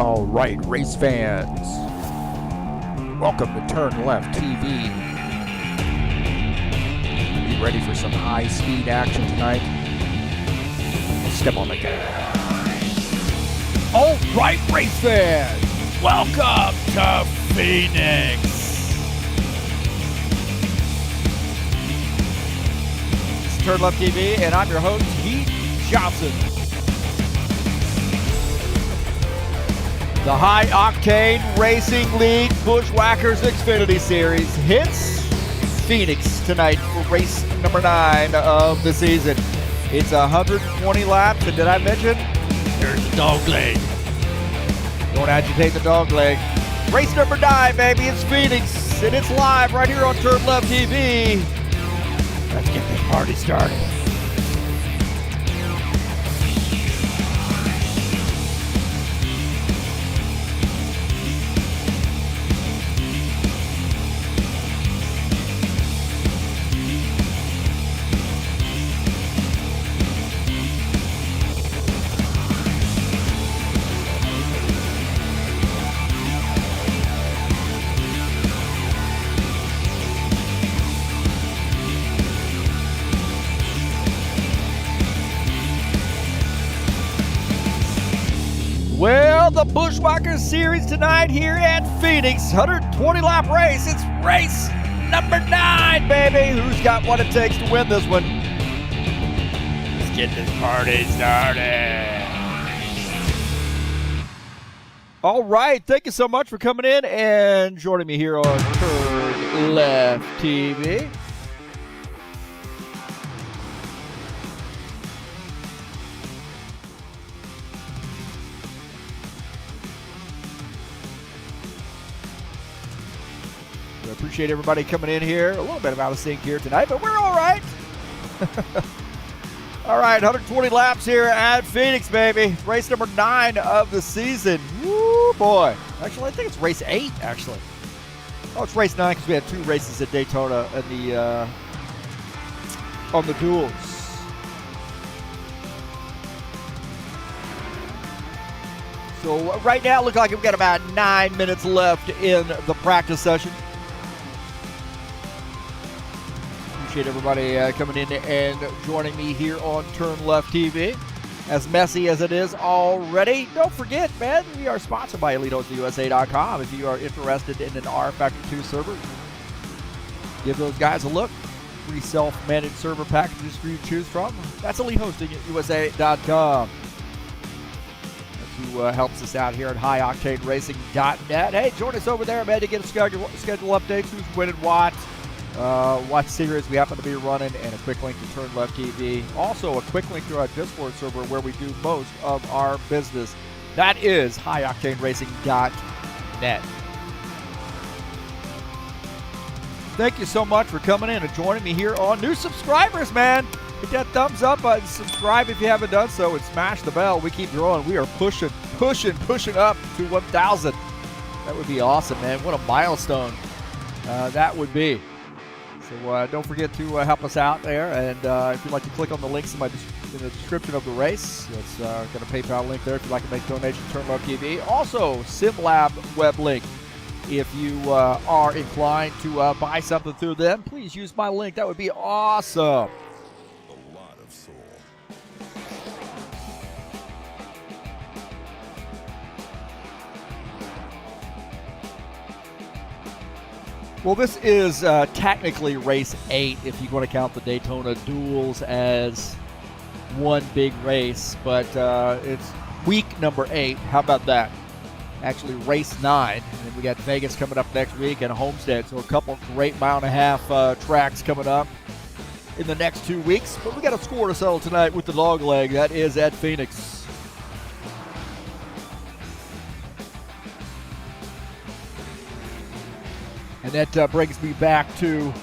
All right, race fans, welcome to TurnLeftTV. Be ready for some high-speed action tonight. Step on the gas. All right, race fans, welcome to Phoenix. It's TurnLeftTV, and I'm your host, Heath Johnson. The high-octane racing league Buschwackers Xfinity Series hits Phoenix tonight for race number 9 of the season. It's 120 laps, and did I mention there's a dog leg? Don't agitate the dog leg. Race number 9, baby, it's Phoenix, and it's live right here on TurnLeftTV. Let's get this party started. Well, the Buschwackers Series tonight here at Phoenix, 120 lap race. It's race number 9, baby. Who's got what it takes to win this one? Let's get this party started. All right, thank you so much for coming in and joining me here on TurnLeftTV. Appreciate everybody coming in here. A little bit of out of sync here tonight, but we're all right. All right, 120 laps here at Phoenix, baby. Race number 9 of the season. Woo, boy. Actually, I think it's race 8, actually. Oh, it's race 9 because we had 2 races at Daytona and on the Duels. So right now, it looks like we've got about 9 minutes left in the practice session. Appreciate everybody coming in and joining me here on TurnLeftTV. As messy as it is already, don't forget, man, we are sponsored by EliteHostingUSA.com. If you are interested in an rFactor 2 server, give those guys a look. Free self-managed server packages for you to choose from. That's EliteHostingUSA.com. That's who helps us out here at HighOctaneRacing.net. Hey, join us over there, man, to get a schedule updates, who's winning what. What series we happen to be running, and a quick link to TurnLeftTV. Also, a quick link to our Discord server where we do most of our business. That is HighOctaneRacing.net. Thank you so much for coming in and joining me here on new subscribers, man. Hit that thumbs up button, subscribe if you haven't done so, and smash the bell. We keep growing. We are pushing up to 1,000. That would be awesome, man. What a milestone that would be. So don't forget to help us out there, and if you'd like to click on the links in the description of the race, it's got a PayPal link there if you'd like to make a donation to TurnLeftTV. Also, SimLab web link. If you are inclined to buy something through them, please use my link. That would be awesome. Well, this is technically race 8 if you want to count the Daytona Duels as one big race, but it's week number 8. How about that? Actually, race 9, and then we got Vegas coming up next week and Homestead, so a couple great mile-and-a-half tracks coming up in the next 2 weeks. But we got a score to settle tonight with the dog leg. That is at Phoenix. And that brings me back to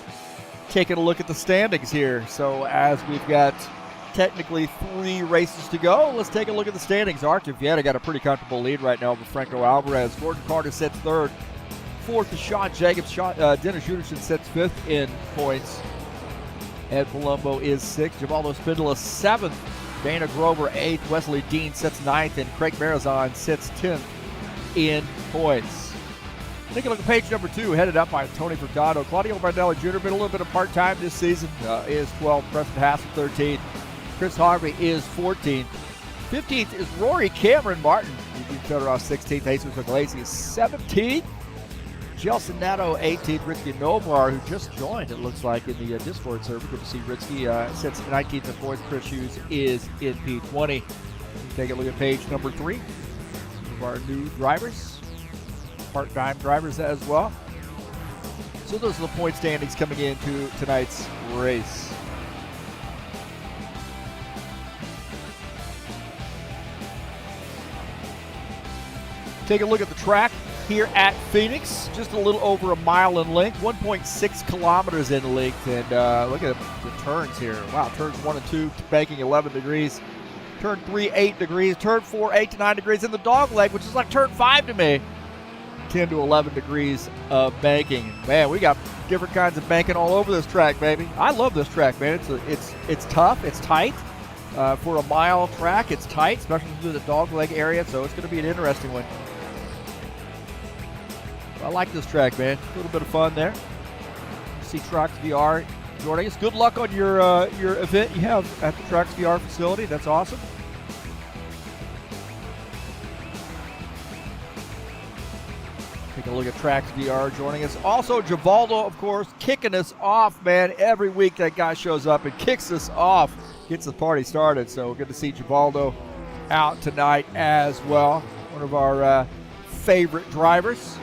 taking a look at the standings here. So as we've got technically 3 races to go, let's take a look at the standings. Arthur Vieta got a pretty comfortable lead right now over Franco Alvarez. Gordon Carter sits 3rd. 4th is Sean Jacobs. Dennis Juderson sits 5th in points. Ed Palumbo is 6th. Givaldo Spindola 7th. Dana Grover 8th. Wesley Dean sits 9th. And Craig Marazon sits 10th. in points. Take a look at page number 2, headed up by Tony Furtado. Claudio Bardelli Jr. been a little bit of part-time this season, is 12th. Preston Hassel 13th. Chris Harvey is 14th. 15th is Rory Cameron Martin. Eugene Fedorov 16th. Jesus Iglesias is 17th. Gelson Nato 18th. Ricky Novar, who just joined, it looks like, in the Discord server. Good to see Ritzky. Sits 19th and 4th. Chris Hughes is in P20. Take a look at page number 3. Some of our new drivers. Part-time drivers as well. So those are the point standings coming into tonight's race. Take a look at the track here at Phoenix. Just a little over a mile in length, 1.6 kilometers in length. And look at the turns here. Wow, turns 1 and 2, banking 11 degrees. Turn 3, 8 degrees. Turn 4, 8 to 9 degrees. And the dog leg, which is like turn 5 to me, 10 to 11 degrees of banking. Man, we got different kinds of banking all over this track, baby. I love this track, man. It's tough. It's tight. For a mile track, it's tight, especially through the dog leg area. So it's going to be an interesting one. I like this track, man. A little bit of fun there. See Trucks VR joining us. Good luck on your event you have at the Trucks VR facility. That's awesome. Take a look at Tracks VR joining us. Also, Givaldo, of course, kicking us off, man. Every week that guy shows up and kicks us off, gets the party started. So good to see Givaldo out tonight as well. One of our favorite drivers.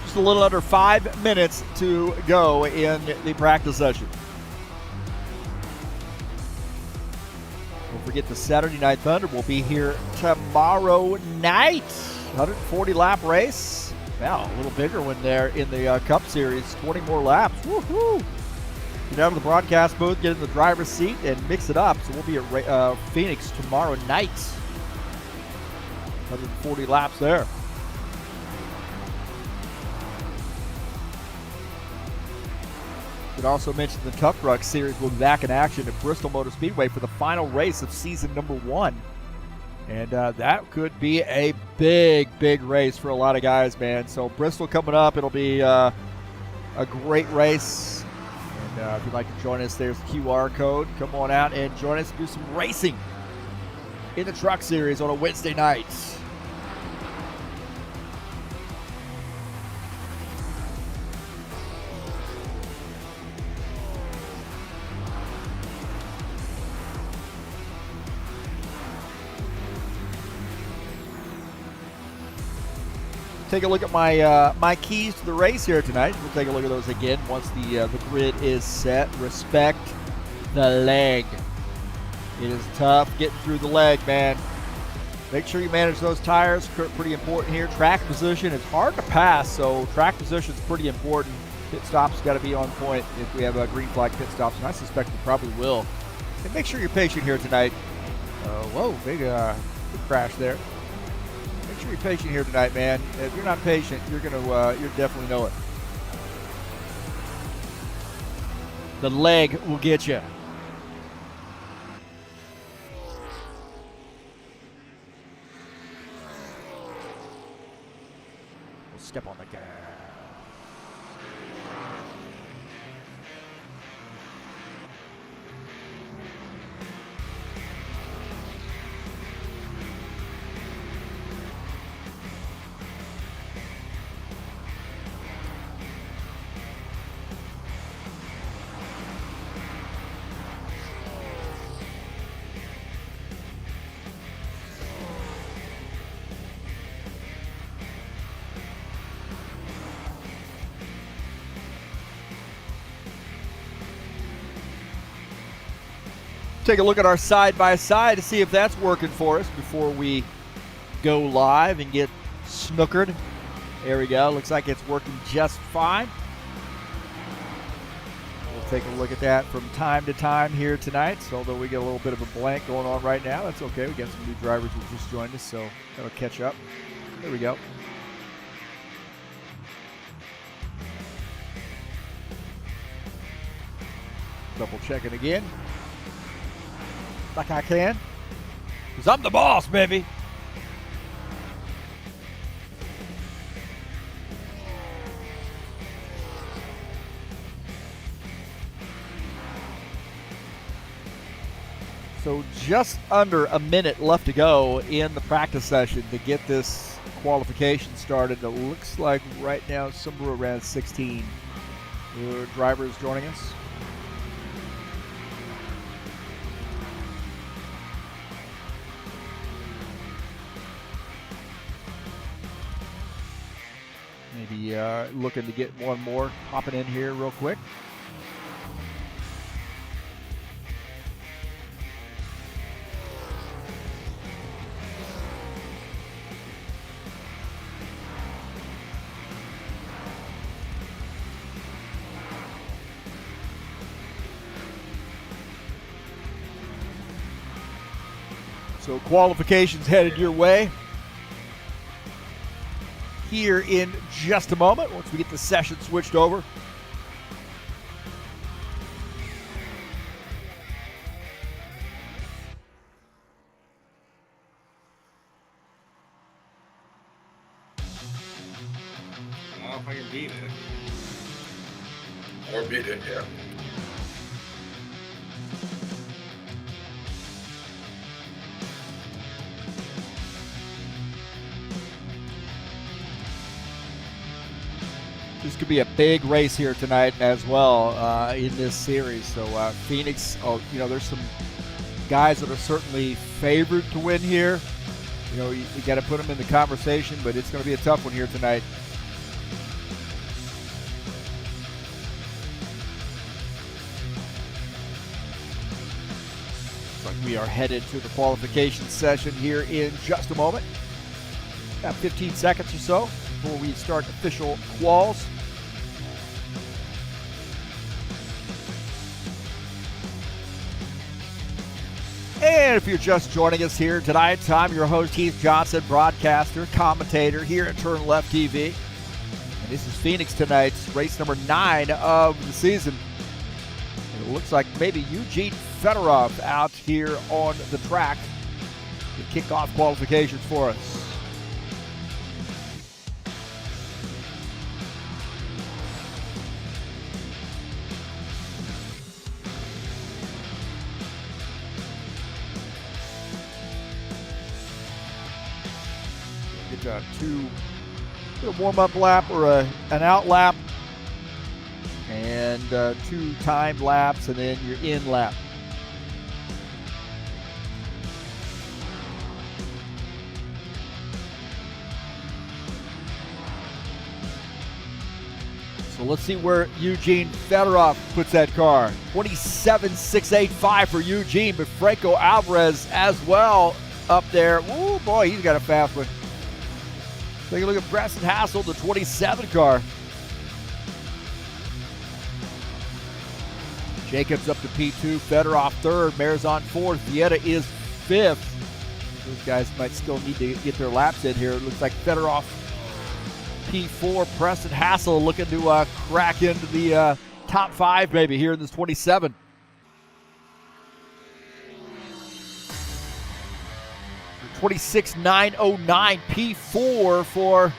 Just a little under 5 minutes to go in the practice session. Don't forget the Saturday Night Thunder will be here tomorrow night. 140 lap race. Wow, a little bigger one there in the Cup Series. 20 more laps. Woohoo! Get out of the broadcast booth, get in the driver's seat, and mix it up. So we'll be at Phoenix tomorrow night. 140 laps there. Should also mention the Tough Truck Series will be back in action at Bristol Motor Speedway for the final race of season number 1. And that could be a big race for a lot of guys, man. So Bristol coming up. It'll be a great race. And if you'd like to join us, there's the QR code. Come on out and join us and do some racing in the Truck Series on a Wednesday night. Take a look at my keys to the race here tonight. We'll take a look at those again once the grid is set. Respect the leg. It is tough getting through the leg, man. Make sure you manage those tires. Pretty important here. Track position. It's hard to pass, so track position is pretty important. Pit stops got to be on point if we have a green flag pit stops, and I suspect we probably will. And make sure you're patient here tonight. Whoa, big crash there. Make sure you're patient here tonight, man. If you're not patient, you'll definitely know it. The leg will get you. We'll step on the gas. Take a look at our side-by-side to see if that's working for us before we go live and get snookered. There we go. Looks like it's working just fine. We'll take a look at that from time to time here tonight. So although we get a little bit of a blank going on right now, that's okay. We got some new drivers who just joined us, so that'll catch up. There we go. Double checking again. Like I can. Because I'm the boss, baby. So just under a minute left to go in the practice session to get this qualification started. It looks like right now somewhere around 16 drivers joining us. Maybe looking to get one more hopping in here real quick. So qualifications headed your way here in just a moment once we get the session switched over. I don't know if I can beat it. Or beat it, yeah. This could be a big race here tonight as well in this series. So Phoenix, there's some guys that are certainly favored to win here. You know, you got to put them in the conversation, but it's going to be a tough one here tonight. Looks like we are headed to the qualification session here in just a moment. Got 15 seconds or so before we start official quals. And if you're just joining us here tonight, I'm your host, Heath Johnson, broadcaster, commentator here at TurnLeftTV. And this is Phoenix tonight's race number 9 of the season. And it looks like maybe Eugene Fedorov out here on the track to kick off qualifications for us. A warm-up lap or an out lap, and 2 timed laps, and then your in lap. So let's see where Eugene Fedorov puts that car. 27.685 for Eugene, but Franco Alvarez as well up there. Ooh, boy, he's got a fast one. Take a look at Preston Hassel, the 27 car. Jacobs up to P2, Fedorov 3rd, Marzon 4th, Vieta is 5th. Those guys might still need to get their laps in here. It looks like Fedorov P4, Preston Hassel looking to crack into the top 5 maybe here in this 27. $26,909 P4 for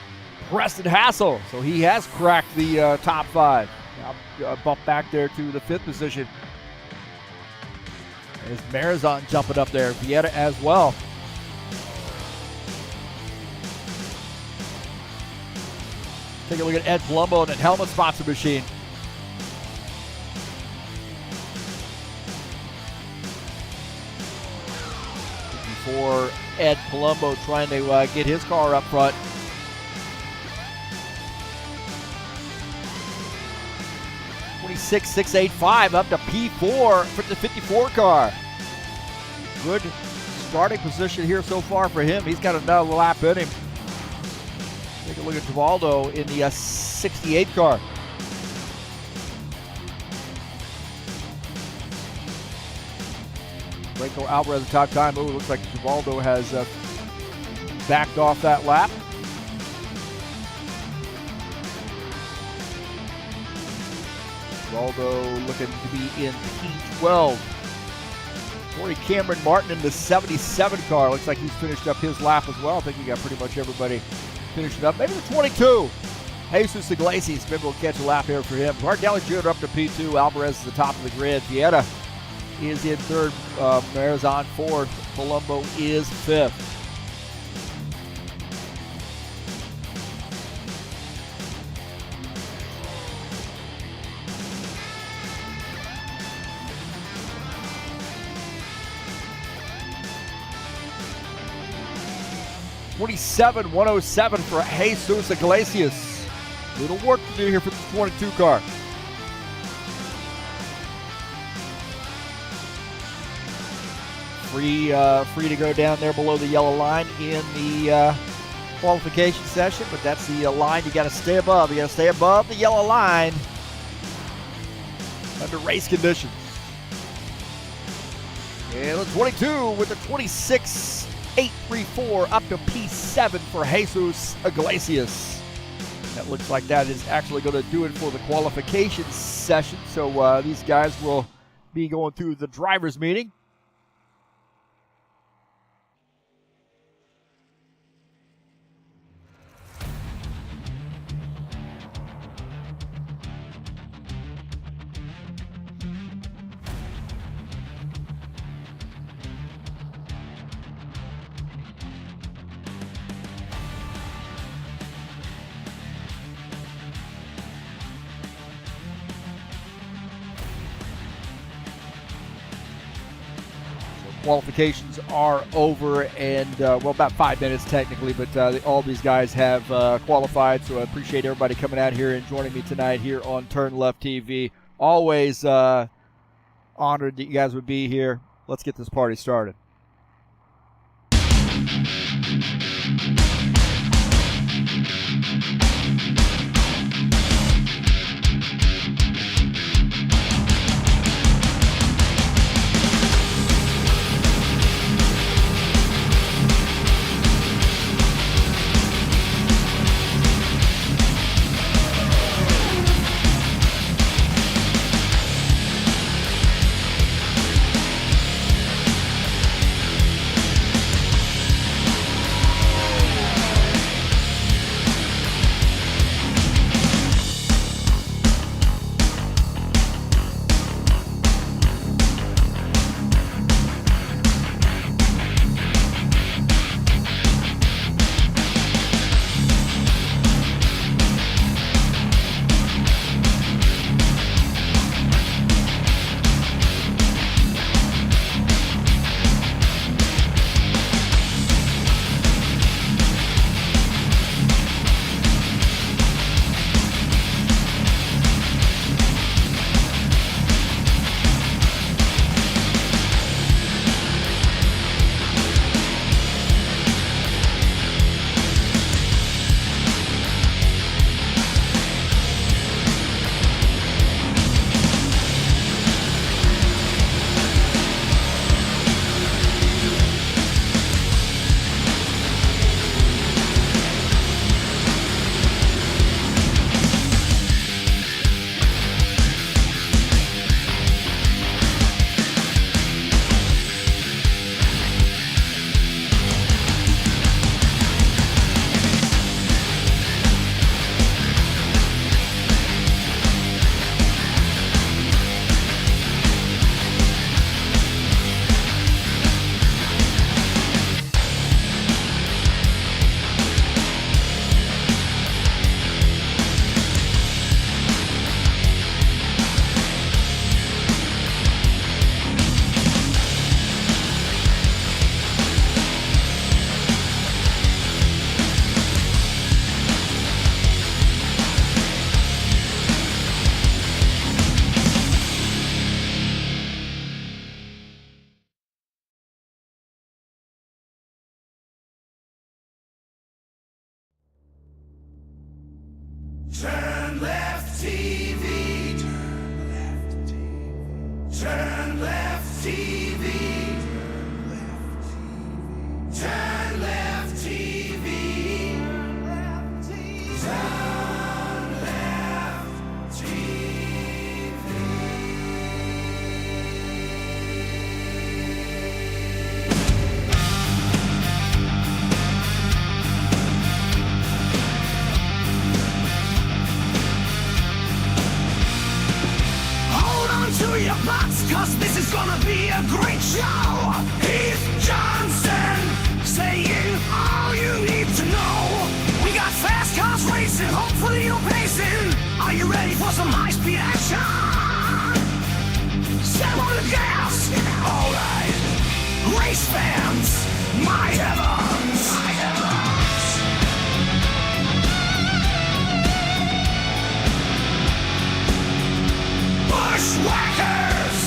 Preston Hassel. So he has cracked the top 5. Now bump back there to the 5th position. There's Marazon jumping up there. Vieta as well. Take a look at Ed Palumbo and that helmet sponsor machine. For Ed Palumbo trying to get his car up front. $26,685 up to P4 for the 54 car. Good starting position here so far for him. He's got another lap in him. Take a look at Givaldo in the 68 car. Franco Alvarez, top time. Oh, looks like Givaldo has backed off that lap. Waldo looking to be in P12. Corey Cameron Martin in the 77 car. Looks like he's finished up his lap as well. I think we got pretty much everybody finishing up. Maybe the 22. Jesus Iglesias, maybe we'll catch a lap here for him. Bardelli Jr. up to P2. Alvarez is the top of the grid. Vieta is in third. Marizon fourth. Palumbo is fifth. $27,107 for Jesus Iglesias. Little work to do here for the 22 car. Free to go down there below the yellow line in the qualification session, but that's the line you got to stay above. You got to stay above the yellow line under race conditions. And the 22 with the 26.834 up to P7 for Jesus Iglesias. That looks like that is actually going to do it for the qualification session. So these guys will be going through the driver's meeting. Qualifications are over, and well, about 5 minutes technically, but all these guys have qualified, so I appreciate everybody coming out here and joining me tonight here on TurnLeft TV. Always honored that you guys would be here. Let's get this party started. TurnLeftTV. TurnLeftTV. TurnLeftTV. TurnLeftTV. TurnLeftTV. cause this is gonna be a great show. Heath Johnson, saying all you need to know. We got fast cars racing, hopefully you're pacing. Are you ready for some high-speed action? Step on the gas, alright. Race fans, my heavens, my heavens. Buschwackers!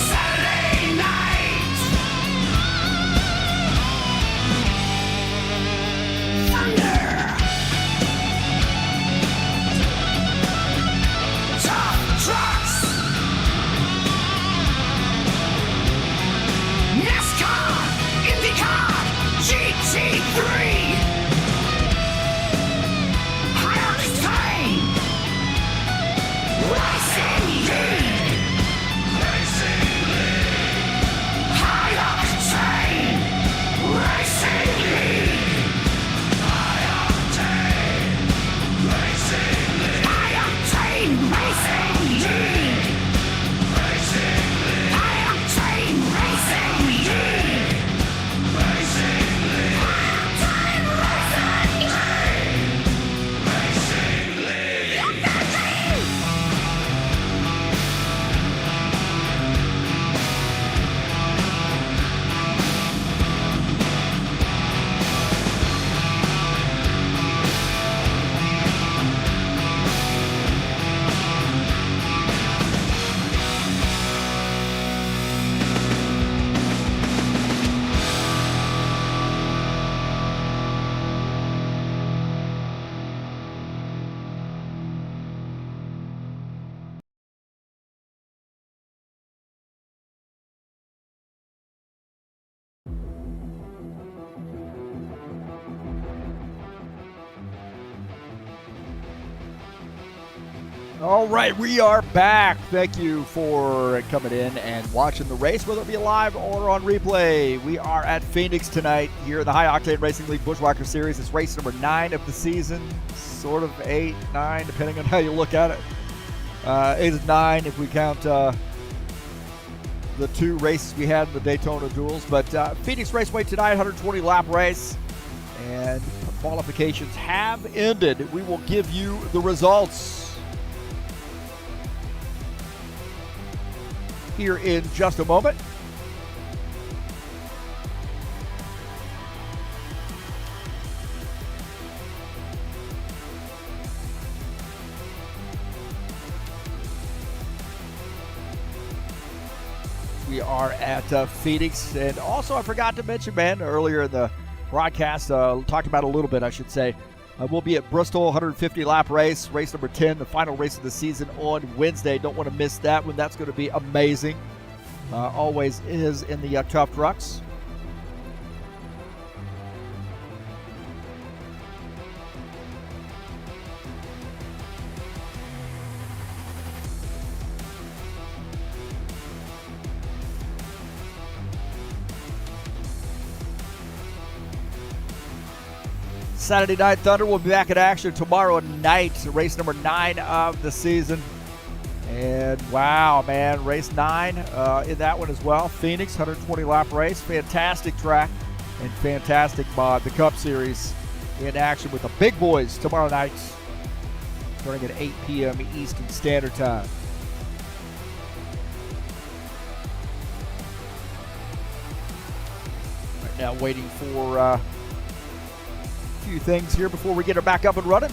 Saturday night! Thunder! Tough trucks! Nascar! IndyCar! GT3! All right, we are back. Thank you for coming in and watching the race, whether it be live or on replay. We are at Phoenix tonight here in the High Octane Racing League Buschwackers Series. It's race number 9 of the season, sort of 8, 9, depending on how you look at it. 8 is 9 if we count the 2 races we had in the Daytona Duels. But Phoenix Raceway tonight, 120-lap race, and qualifications have ended. We will give you the results here in just a moment. We are at Phoenix, and also I forgot to mention, man, earlier in the broadcast, talked about it a little bit, I should say. We'll be at Bristol, 150-lap race, race number 10, the final race of the season on Wednesday. Don't want to miss that one. That's going to be amazing. Always is in the tough trucks. Saturday Night Thunder will be back in action tomorrow night, race number 9 of the season. And wow, man, race 9 in that one as well. Phoenix, 120-lap race, fantastic track and fantastic mod. The Cup Series in action with the big boys tomorrow night, starting at 8 p.m. Eastern Standard Time. Right now waiting for few things here before we get her back up and running.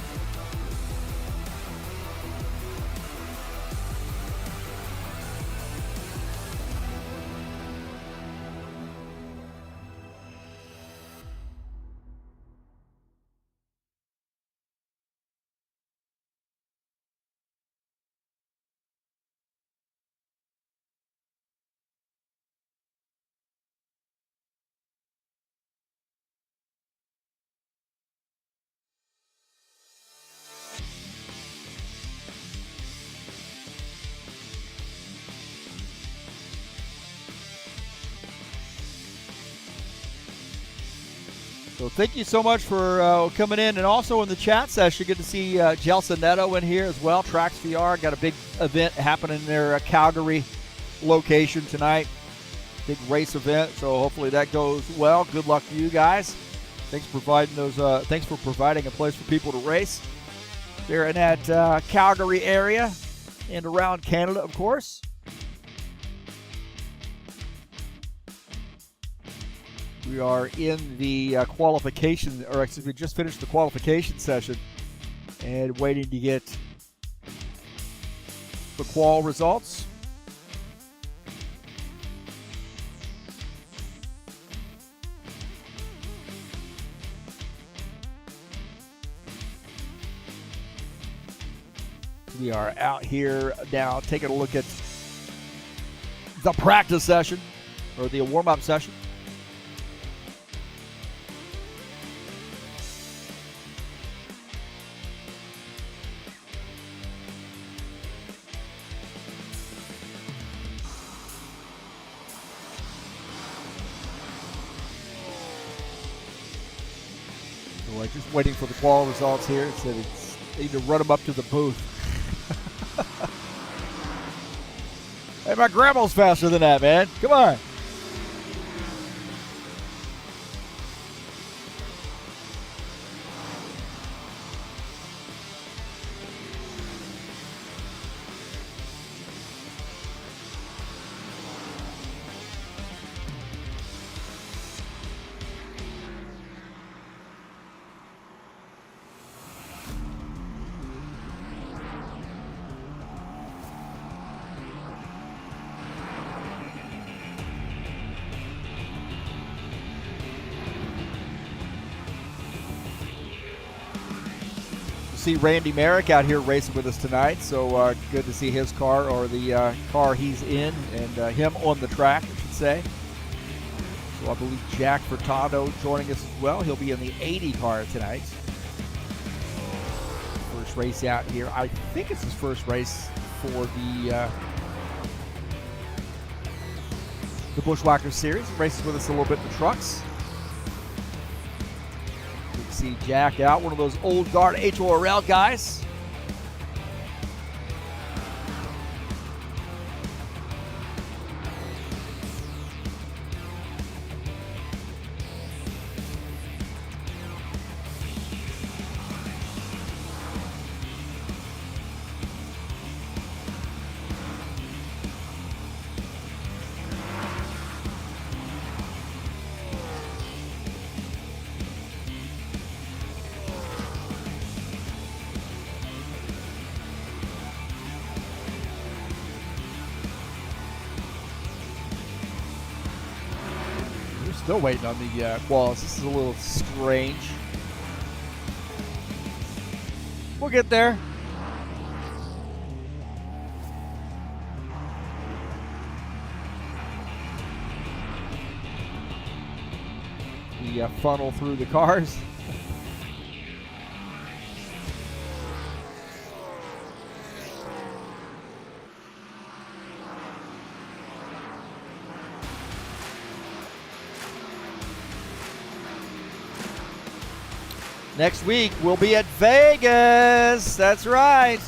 So thank you so much for coming in, and also in the chat session, good to see Gelson Neto in here as well. Tracks VR got a big event happening in their Calgary location tonight. Big race event, so hopefully that goes well. Good luck to you guys. Thanks for providing Thanks for providing a place for people to race there in that Calgary area and around Canada, of course. We are in the qualification, or excuse me, just finished the qualification session and waiting to get the qual results. We are out here now taking a look at the practice session, or the warm-up session. So just waiting for the qual results here. It said they need to run them up to the booth. Hey, my grandma's faster than that, man. Come on. See Randy Merrick out here racing with us tonight, so good to see his car, or the car he's in, and him on the track, I should say. So I believe Jack Furtado joining us as well. He'll be in the 80 car tonight. First race out here. I think it's his first race for the Buschwackers Series. He races with us a little bit in the trucks. See Jack out, one of those old guard HORL guys. Still waiting on the quals. This is a little strange. We'll get there. We funnel through the cars. Next week, we'll be at Vegas. That's right.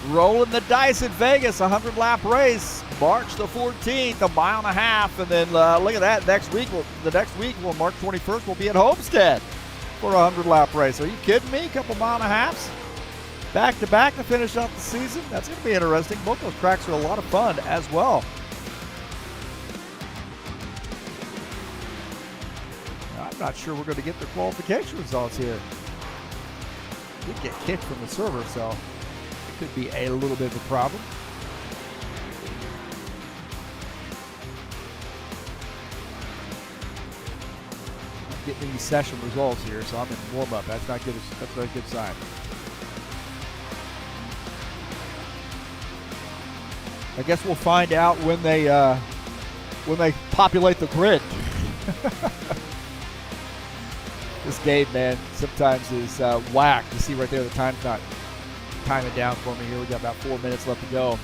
Rolling the dice at Vegas, a 100-lap race. March the 14th, a mile and a half. And then look at that. The next week, March 21st, we'll be at Homestead for a 100-lap race. Are you kidding me? A couple mile and a halves back-to-back to finish out the season. That's going to be interesting. Both those tracks are a lot of fun as well. I'm not sure we're going to get the qualification results here. Did get kicked from the server, so it could be a little bit of a problem. I'm getting these session results here, so I'm in warm-up. That's not good. That's not a good sign. I guess we'll find out when they populate the grid. This game, man, sometimes is whack. You see right there, the time's not timing down for me here. We got about 4 minutes left to go.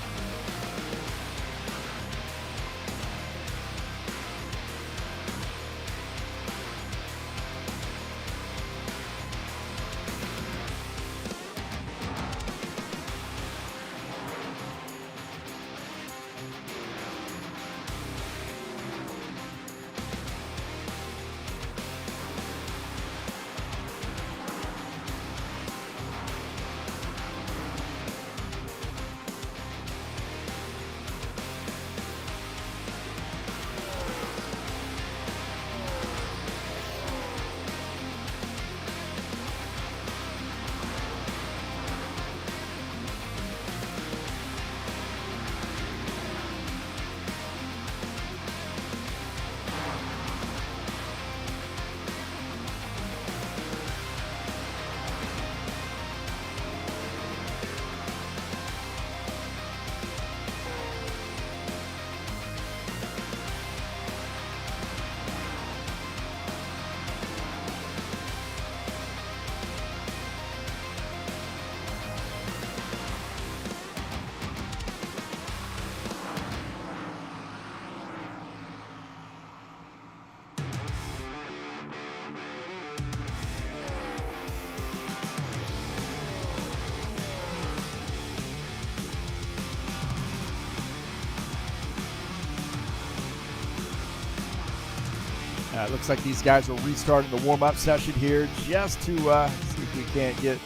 Looks like these guys are restarting the warm-up session here just to see if we can't get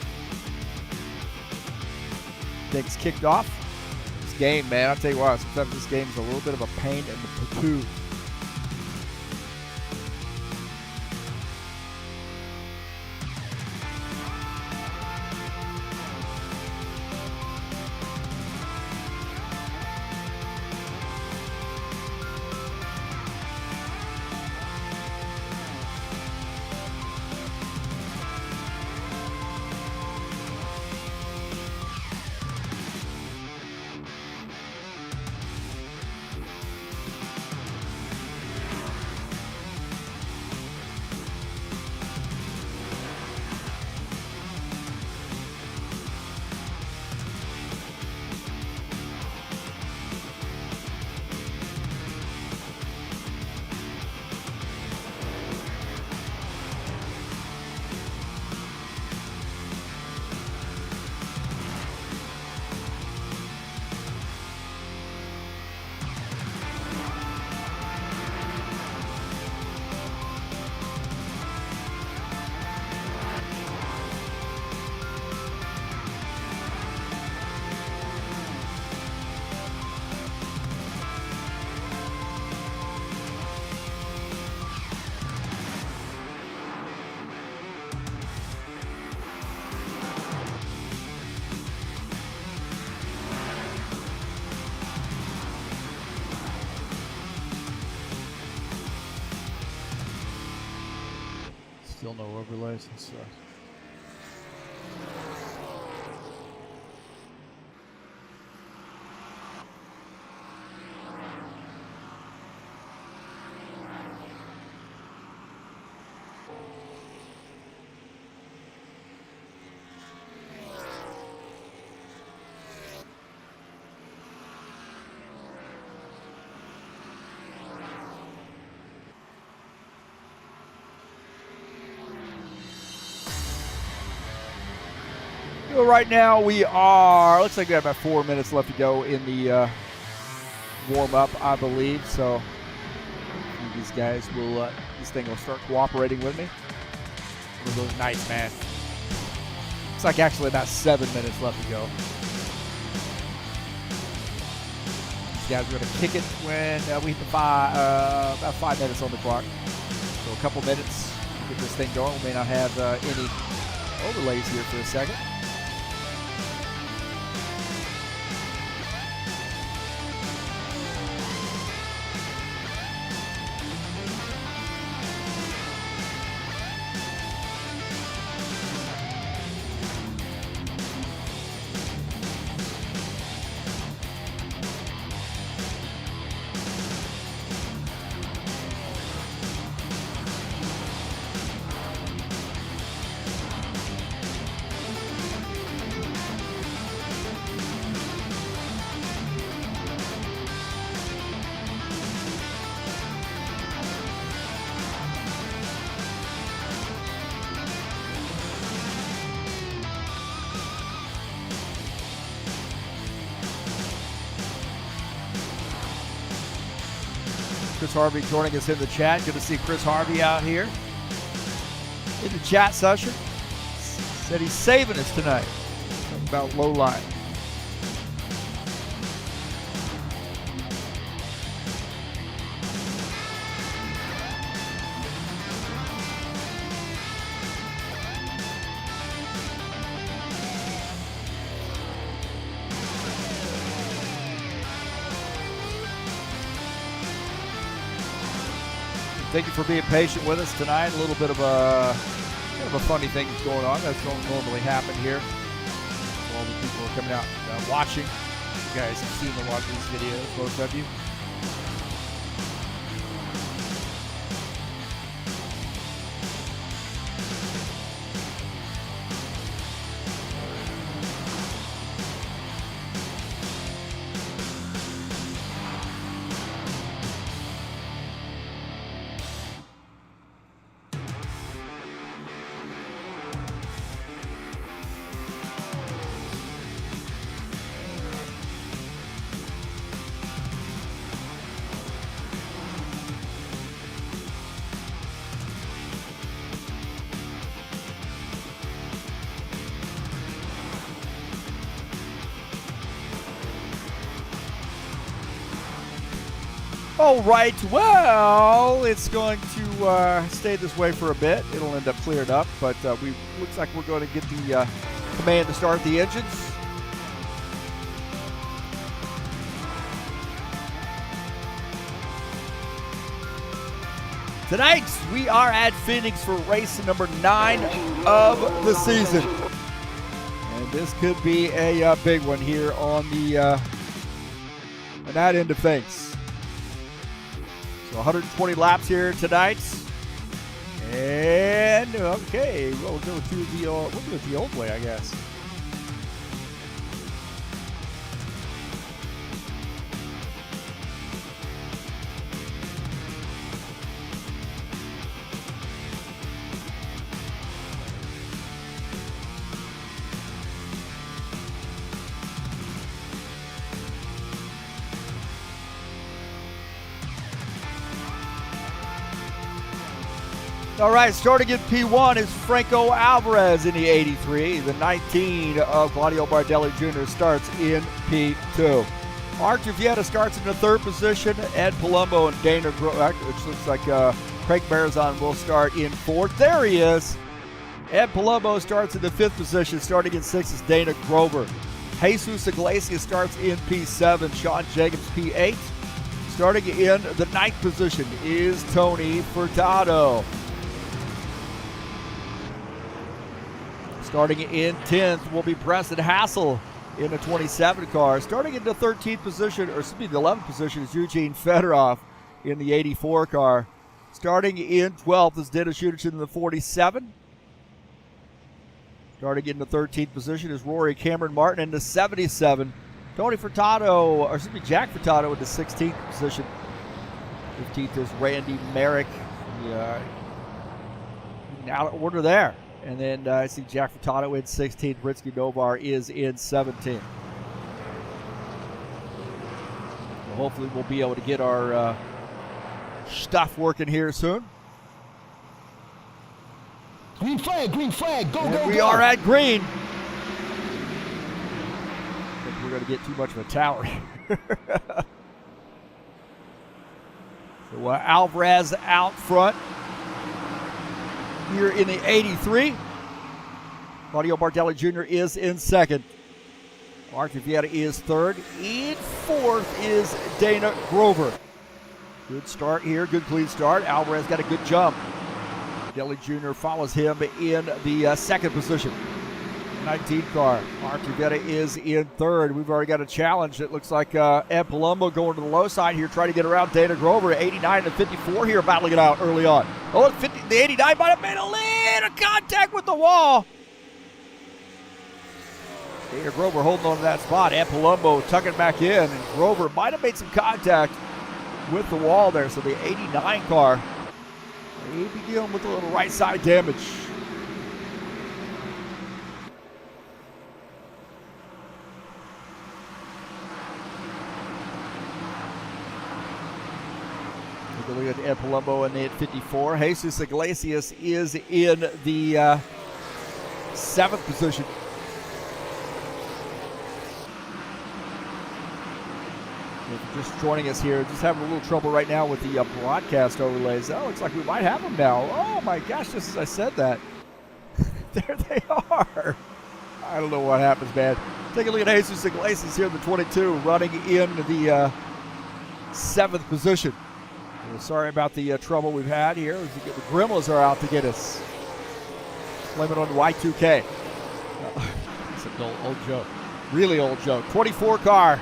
things kicked off. This game, man, I'll tell you what, sometimes this game is a little bit of a pain in the patoot. Still no overlays and stuff. Well, right now we are, looks like we have about 4 minutes left to go in the warm-up, I believe. So these guys will, this thing will start cooperating with me. It looks nice, man. Looks like actually about 7 minutes left to go. These guys are going to kick it when we hit the about 5 minutes on the clock. So a couple minutes to get this thing going. We may not have any overlays here for a second. Chris Harvey joining us in the chat. Good to see Chris Harvey out here in the chat session. Said he's saving us tonight. Talking about low line. Thank you for being patient with us tonight. A little bit of a kind of a funny thing is going on. That's don't normally happen here. All the people are coming out watching. You guys have seen a lot of these videos, most of you. All right, well, it's going to stay this way for a bit. It'll end up cleared up, but looks like we're going to get the command to start the engines. Tonight, we are at Phoenix for race number 9 of the season. And this could be a big one here on that end of things. So 120 laps here tonight. And, okay, we'll do it the old way, I guess. All right, starting in P1 is Franco Alvarez in the 83. The 19 of Claudio Bardelli Jr. starts in P2. Archer Vieta starts in the 3rd position. Ed Palumbo and Dana Grover, which looks like Craig Marizon will start in 4th. There he is. Ed Palumbo starts in the 5th position. Starting in 6th is Dana Grover. Jesus Iglesias starts in P7. Sean Jacobs P8. Starting in the 9th position is Tony Furtado. Starting in 10th will be Preston Hassel in the 27 car. Starting in the 13th position, or excuse me, the 11th position is Eugene Fedorov in the 84 car. Starting in 12th is Dennis Shudich in the 47. Starting in the 13th position is Rory Cameron Martin in the 77. Tony Furtado, or excuse me, Jack Furtado in the 16th position. 15th is Randy Merrick. Out of order there. And then I see Jack Furtado in 16th. Britsky Novar is in 17th. Well, hopefully we'll be able to get our stuff working here soon. Green flag, go, and go, we go. are at green. I think we're going to get too much of a tower here. So Alvarez out front. Here in the 83. Claudio Bardelli Jr. is in 2nd. Archer Vieta is 3rd. In 4th is Dana Grover. Good start here, good clean start. Alvarez got a good jump. Bardelli Jr. follows him in the 2nd position. 19 car. Archer Vieta is in 3rd. We've already got a challenge. It looks like Ed Palumbo going to the low side here, trying to get around Dana Grover. 89 and 54 here, battling it out early on. Oh, the 89 might have made a little contact with the wall. Dana Grover holding on to that spot. Ed Palumbo tucking back in, and Grover might have made some contact with the wall there. So the 89 car may be dealing with a little right side damage. Look at Ed Palumbo in the 54. Jesus Iglesias is in the 7th position. If you're just joining us here, just having a little trouble right now with the broadcast overlays. Oh, looks like we might have them now. Oh my gosh, just as I said that. There they are. I don't know what happens, man. Take a look at Jesus Iglesias here in the 22, running in the 7th position. Sorry about the trouble we've had here. The Gremlins are out to get us. Blame it on the Y2K. It's an old joke. Really old joke. 24 car.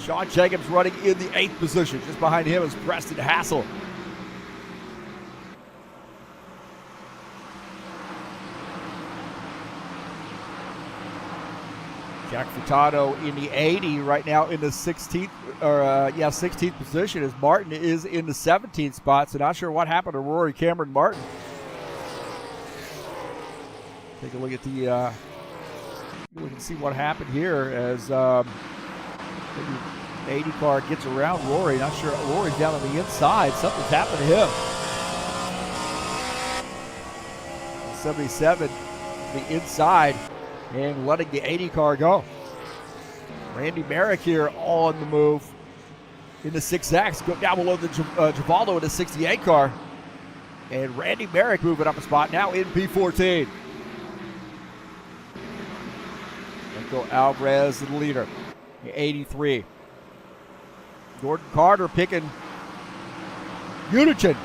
Sean Jacobs running in the 8th position. Just behind him is Preston Hassel. Jack Furtado in the 80 right now in the 16th, 16th position as Martin is in the 17th spot. So not sure what happened to Rory Cameron Martin. Take a look at the, we can see what happened here as maybe the 80 car gets around Rory. Not sure, Rory's down on the inside. Something's happened to him. 77, the inside. And letting the 80 car go. Randy Merrick here on the move. in the 6X, go down below the Givaldo in the 68 car. And Randy Merrick moving up a spot now in P14. Franco Alvarez, the leader, 83. Gordon Carter picking Unichin.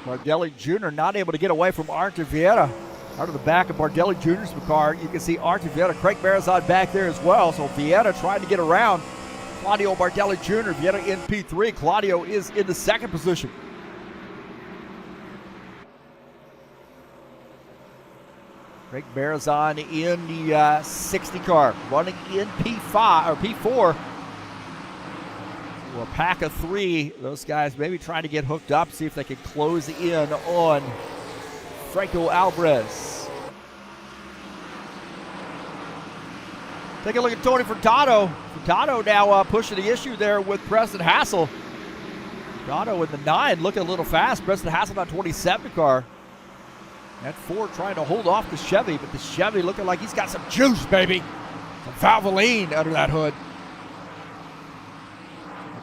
Bardelli Jr. not able to get away from Artur Vieira. Out of the back of Bardelli Jr.'s car, you can see Artur Vieira, Craig Marizon back there as well. So Vieira trying to get around Claudio Bardelli Jr. Vieira in P3. Claudio is in the second position. Craig Marizon in the 60 car, running in P5 or P4. Well, a pack of three. Those guys maybe trying to get hooked up, see if they can close in on Franco Alvarez. Take a look at Tony Furtado. Furtado now pushing the issue there with Preston Hassel. Furtado in the 9 looking a little fast. Preston Hassel on 27 car. That Ford trying to hold off the Chevy, but the Chevy looking like he's got some juice, baby. Some Valvoline under that hood.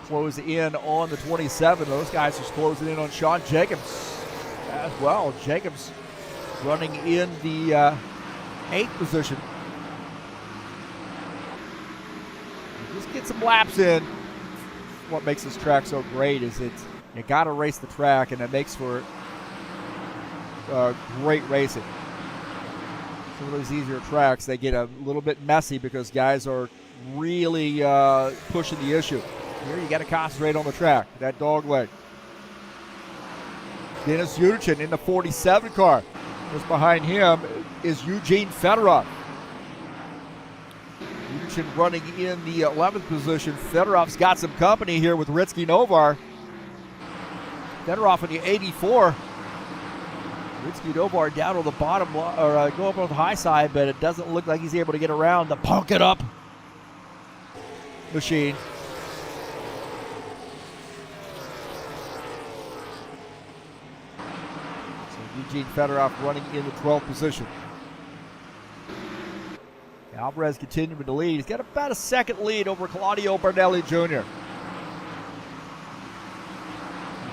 Close in on the 27. Those guys just closing in on Sean Jacobs as well. Jacobs running in the 8th position. Just get some laps in. What makes this track so great is you got to race the track, and it makes for great racing. Some of those easier tracks, they get a little bit messy because guys are really pushing the issue. Here you got to concentrate on the track, that dog leg. Dennis Yunichin in the 47 car. Just behind him is Eugene Fedorov. Yunichin running in the 11th position. Fedorov's got some company here with Ritsky Novar. Fedorov in the 84. Ritsky Novar down on the bottom, or go up on the high side, but it doesn't look like he's able to get around the punk it up machine. Eugene Fedorov running in the 12th position. Alvarez continuing to lead. He's got about a second lead over Claudio Bardelli Jr.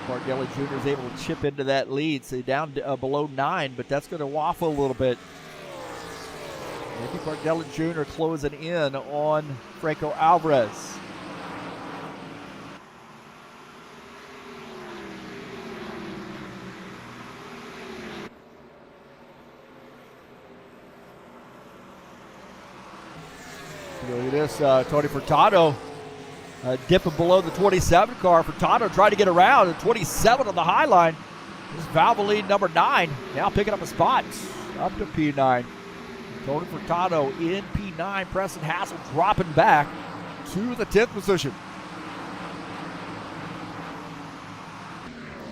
Bardelli Jr. is able to chip into that lead, so down below 9, but that's going to waffle a little bit. Maybe Bardelli Jr. closing in on Franco Alvarez. Look at this, Tony Furtado dipping below the 27 car. Furtado trying to get around, and 27 on the high line. This is Valvoline number 9, now picking up a spot up to P9. Tony Furtado in P9. Preston Hassel dropping back to the 10th position.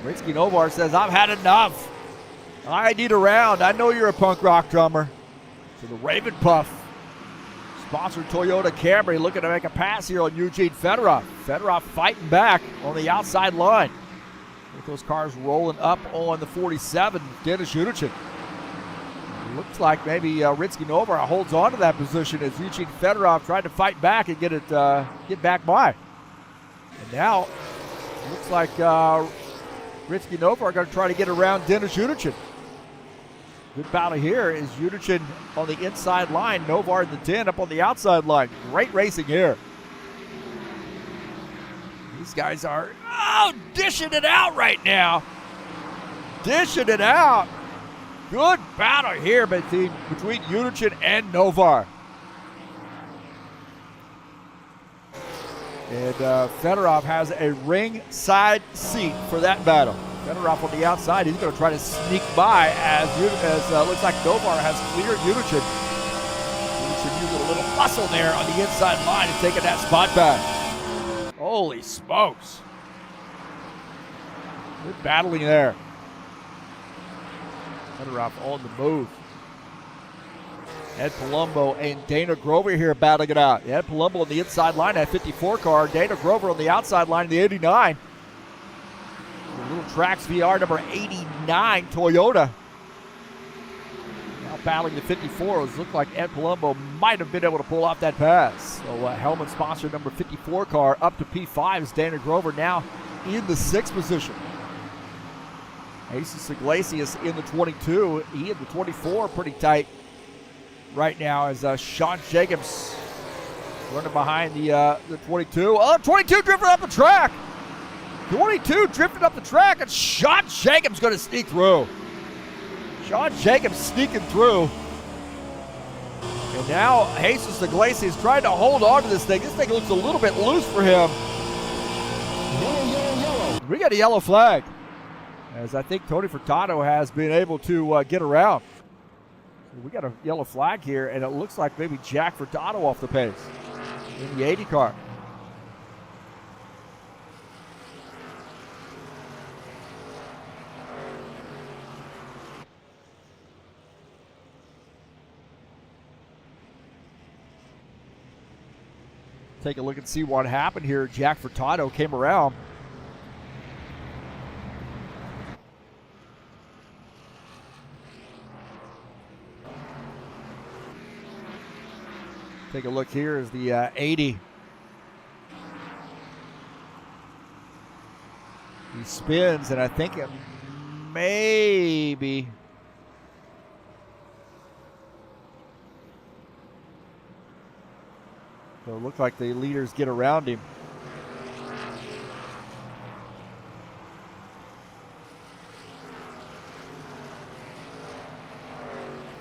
Ritsky Novar says, I've had enough. I need a round. I know you're a punk rock drummer. So the Raven Puff, sponsored Toyota Camry, looking to make a pass here on Eugene Fedorov. Fedorov fighting back on the outside line. With those cars rolling up on the 47, Dennis Yunichin. Looks like maybe Ritsky Novar holds on to that position as Eugene Fedorov tried to fight back and get back by. And now looks like Ritsky Novar going to try to get around Dennis Yunichin. Good battle here is Yunichin on the inside line, Novar in the 10 up on the outside line. Great racing here. These guys are dishing it out right now. Dishing it out. Good battle here between Yunichin and Novar. And Fedorov has a ringside seat for that battle. Fedorov on the outside, he's going to try to sneak by as looks like Novar has cleared Yunichin. Yunichin using a little muscle there on the inside line and taking that spot back. Holy smokes. Good battling there. Fedorov on the move. Ed Palumbo and Dana Grover here battling it out. Ed Palumbo on the inside line at 54 car. Dana Grover on the outside line in the 89. The Little Tracks VR number 89 Toyota. Now battling the 54s. Looked like Ed Palumbo might have been able to pull off that pass. So helmet sponsor number 54 car up to P5 is Dana Grover now in the 6th position. Jesus Iglesias in the 22. He in the 24 pretty tight right now as Sean Jacobs running behind the 22. Oh, 22 drifting up the track. 22 drifting up the track, and Sean Jacobs going to sneak through. Sean Jacobs sneaking through. And now Jesus Iglesias trying to hold on to this thing. This thing looks a little bit loose for him. Yellow, yellow, yellow. We got a yellow flag, as I think Tony Furtado has been able to get around. We got a yellow flag here, and it looks like maybe Jack Furtado off the pace in the 80 car. Take a look and see what happened here. Jack Furtado came around. Take a look here as the 80. He spins, and I think it maybe... So it looked like the leaders get around him.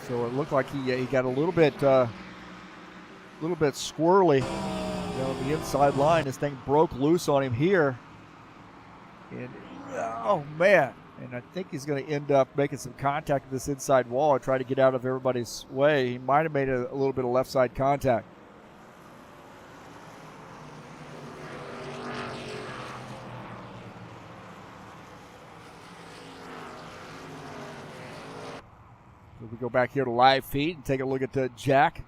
So it looked like he got a little bit squirrely on the inside line. This thing broke loose on him here, and oh man! And I think he's going to end up making some contact with this inside wall and try to get out of everybody's way. He might have made a little bit of left side contact. We go back here to live feed and take a look at Jack.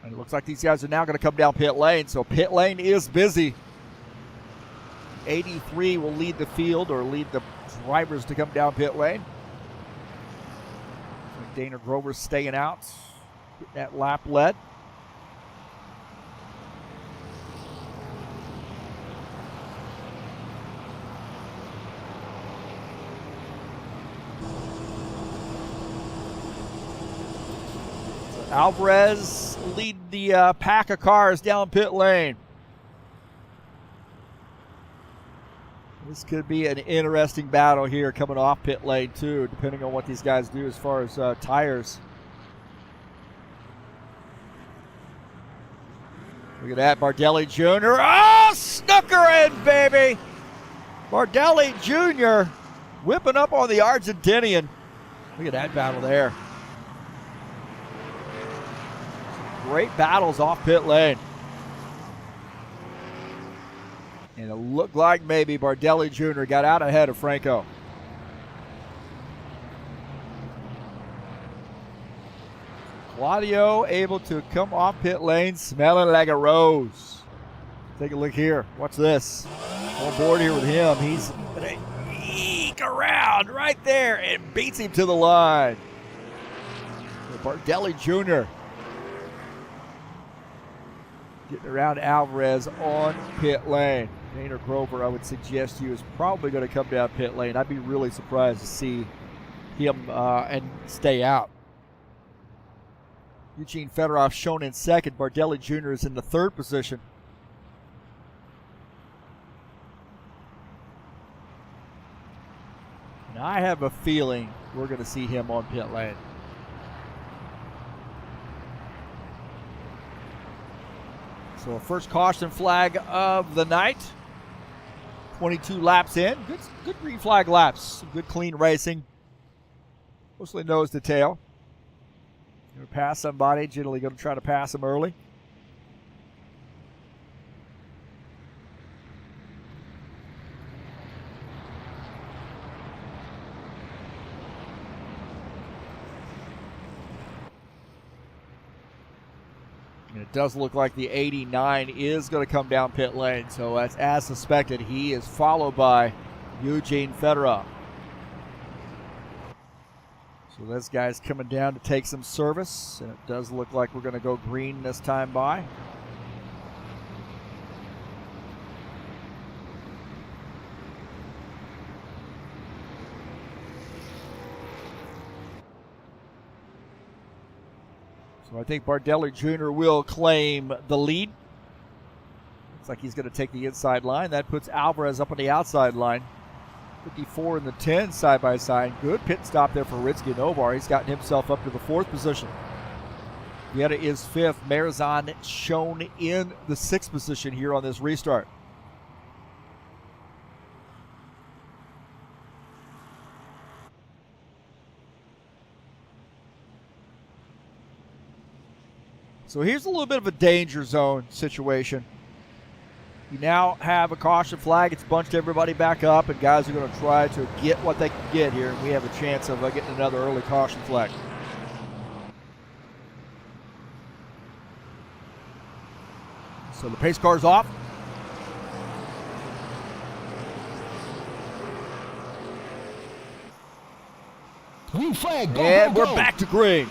And it looks like these guys are now going to come down pit lane, so pit lane is busy. 83 will lead the field or lead the drivers to come down pit lane. Dana Grover's staying out. Getting that lap led. So Alvarez lead the pack of cars down pit lane. This could be an interesting battle here coming off pit lane too, depending on what these guys do as far as tires. Look at that, Bardelli Jr. Oh, snooker in, baby! Bardelli Jr. whipping up on the Argentinian. Look at that battle there. Great battles off pit lane. And it looked like maybe Bardelli Jr. got out ahead of Franco. Claudio able to come off pit lane smelling like a rose. Take a look here. What's this? On board here with him. He's going to eke around right there and beats him to the line. Bardelli Jr. getting around Alvarez on pit lane. Dana Grover, I would suggest to you, is probably going to come down pit lane. I'd be really surprised to see him and stay out. Eugene Fedorov shown in second. Bardelli Jr. is in the 3rd position. And I have a feeling we're going to see him on pit lane. So first caution flag of the night. 22 laps in. Good green flag laps. Good clean racing. Mostly nose to tail. Going to pass somebody, generally going to try to pass them early. And it does look like the 89 is going to come down pit lane. So that's as suspected. He is followed by Eugene Federer. So this guy's coming down to take some service. And it does look like we're going to go green this time by. So I think Bardelli Jr. will claim the lead. Looks like he's going to take the inside line. That puts Alvarez up on the outside line. 54 and the 10 side by side. Good pit stop there for Ritzky Novar. He's gotten himself up to the 4th position. Vieta is 5th. Marizan shown in the 6th position here on this restart. So here's a little bit of a danger zone situation. You now have a caution flag. It's bunched everybody back up, and guys are going to try to get what they can get here. And we have a chance of getting another early caution flag. So the pace car's off. Green flag, go, And go, we're go. back to green.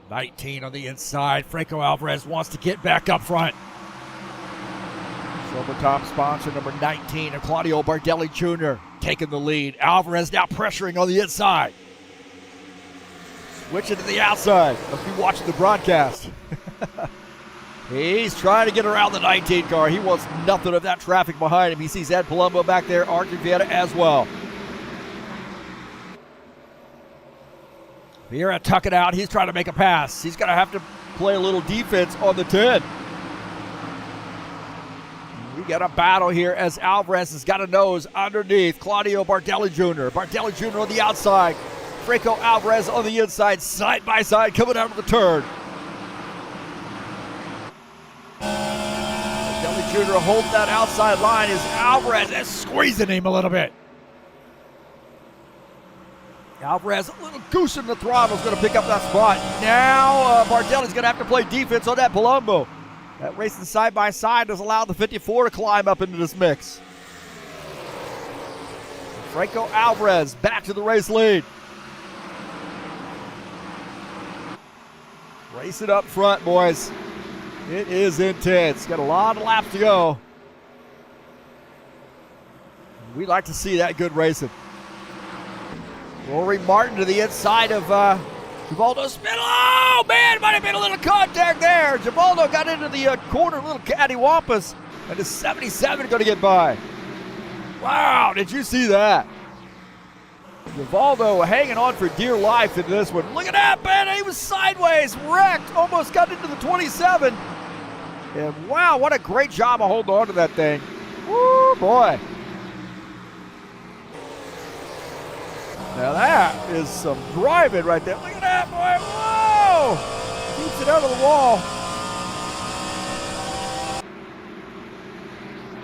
'19 on the inside. Franco Alvarez wants to get back up front. Silver top sponsor number 19, and Claudio Bardelli Jr. taking the lead. Alvarez now pressuring on the inside. Switching to the outside. Must be watching the broadcast. He's trying to get around the 19 car. He wants nothing of that traffic behind him. He sees Ed Palumbo back there, Arjun Vieta as well. Vieira tuck it out. He's trying to make a pass. He's going to have to play a little defense on the 10. We got a battle here as Alvarez has got a nose underneath Claudio Bardelli Jr. Bardelli Jr. on the outside. Franco Alvarez on the inside, side by side, coming out of the turn. Bardelli Jr. holding that outside line as Alvarez is squeezing him a little bit. Alvarez, a little goose in the throttle, is going to pick up that spot. Now Bardelli's going to have to play defense on that Palumbo. That racing side by side has allowed the 54 to climb up into this mix. Franco Alvarez back to the race lead. Racing up front, boys. It is intense. Got a lot of laps to go. We like to see that good racing. Rory Martin to the inside of Givaldo Spindle. Oh, man, might have been a little contact there. Givaldo got into the corner, little cattywampus, and the 77 going to get by. Wow, did you see that? Givaldo hanging on for dear life in this one. Look at that, man. He was sideways, wrecked, almost got into the 27. And wow, what a great job of holding on to that thing. Woo, boy. Now that is some driving right there. Look at that, boy. Whoa! Keeps it out of the wall.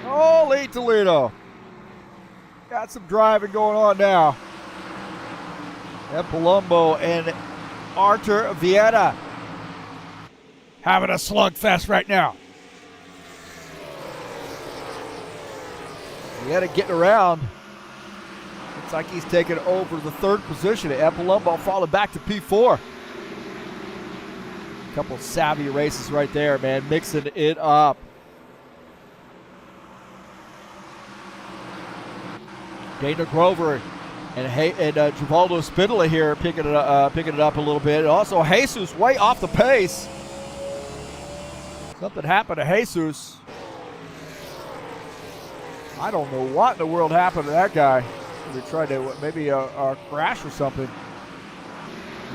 Holy Toledo. Got some driving going on now. And Palumbo and Artur Vieta having a slugfest right now. Vieta getting around. Looks like he's taken over the 3rd position. And Palumbo falling back to P4. A couple savvy races right there, man, mixing it up. Dana Grover and Givaldo Spindler here picking it up a little bit. And also Jesus way off the pace. Something happened to Jesus. I don't know what in the world happened to that guy. They tried to maybe a crash or something.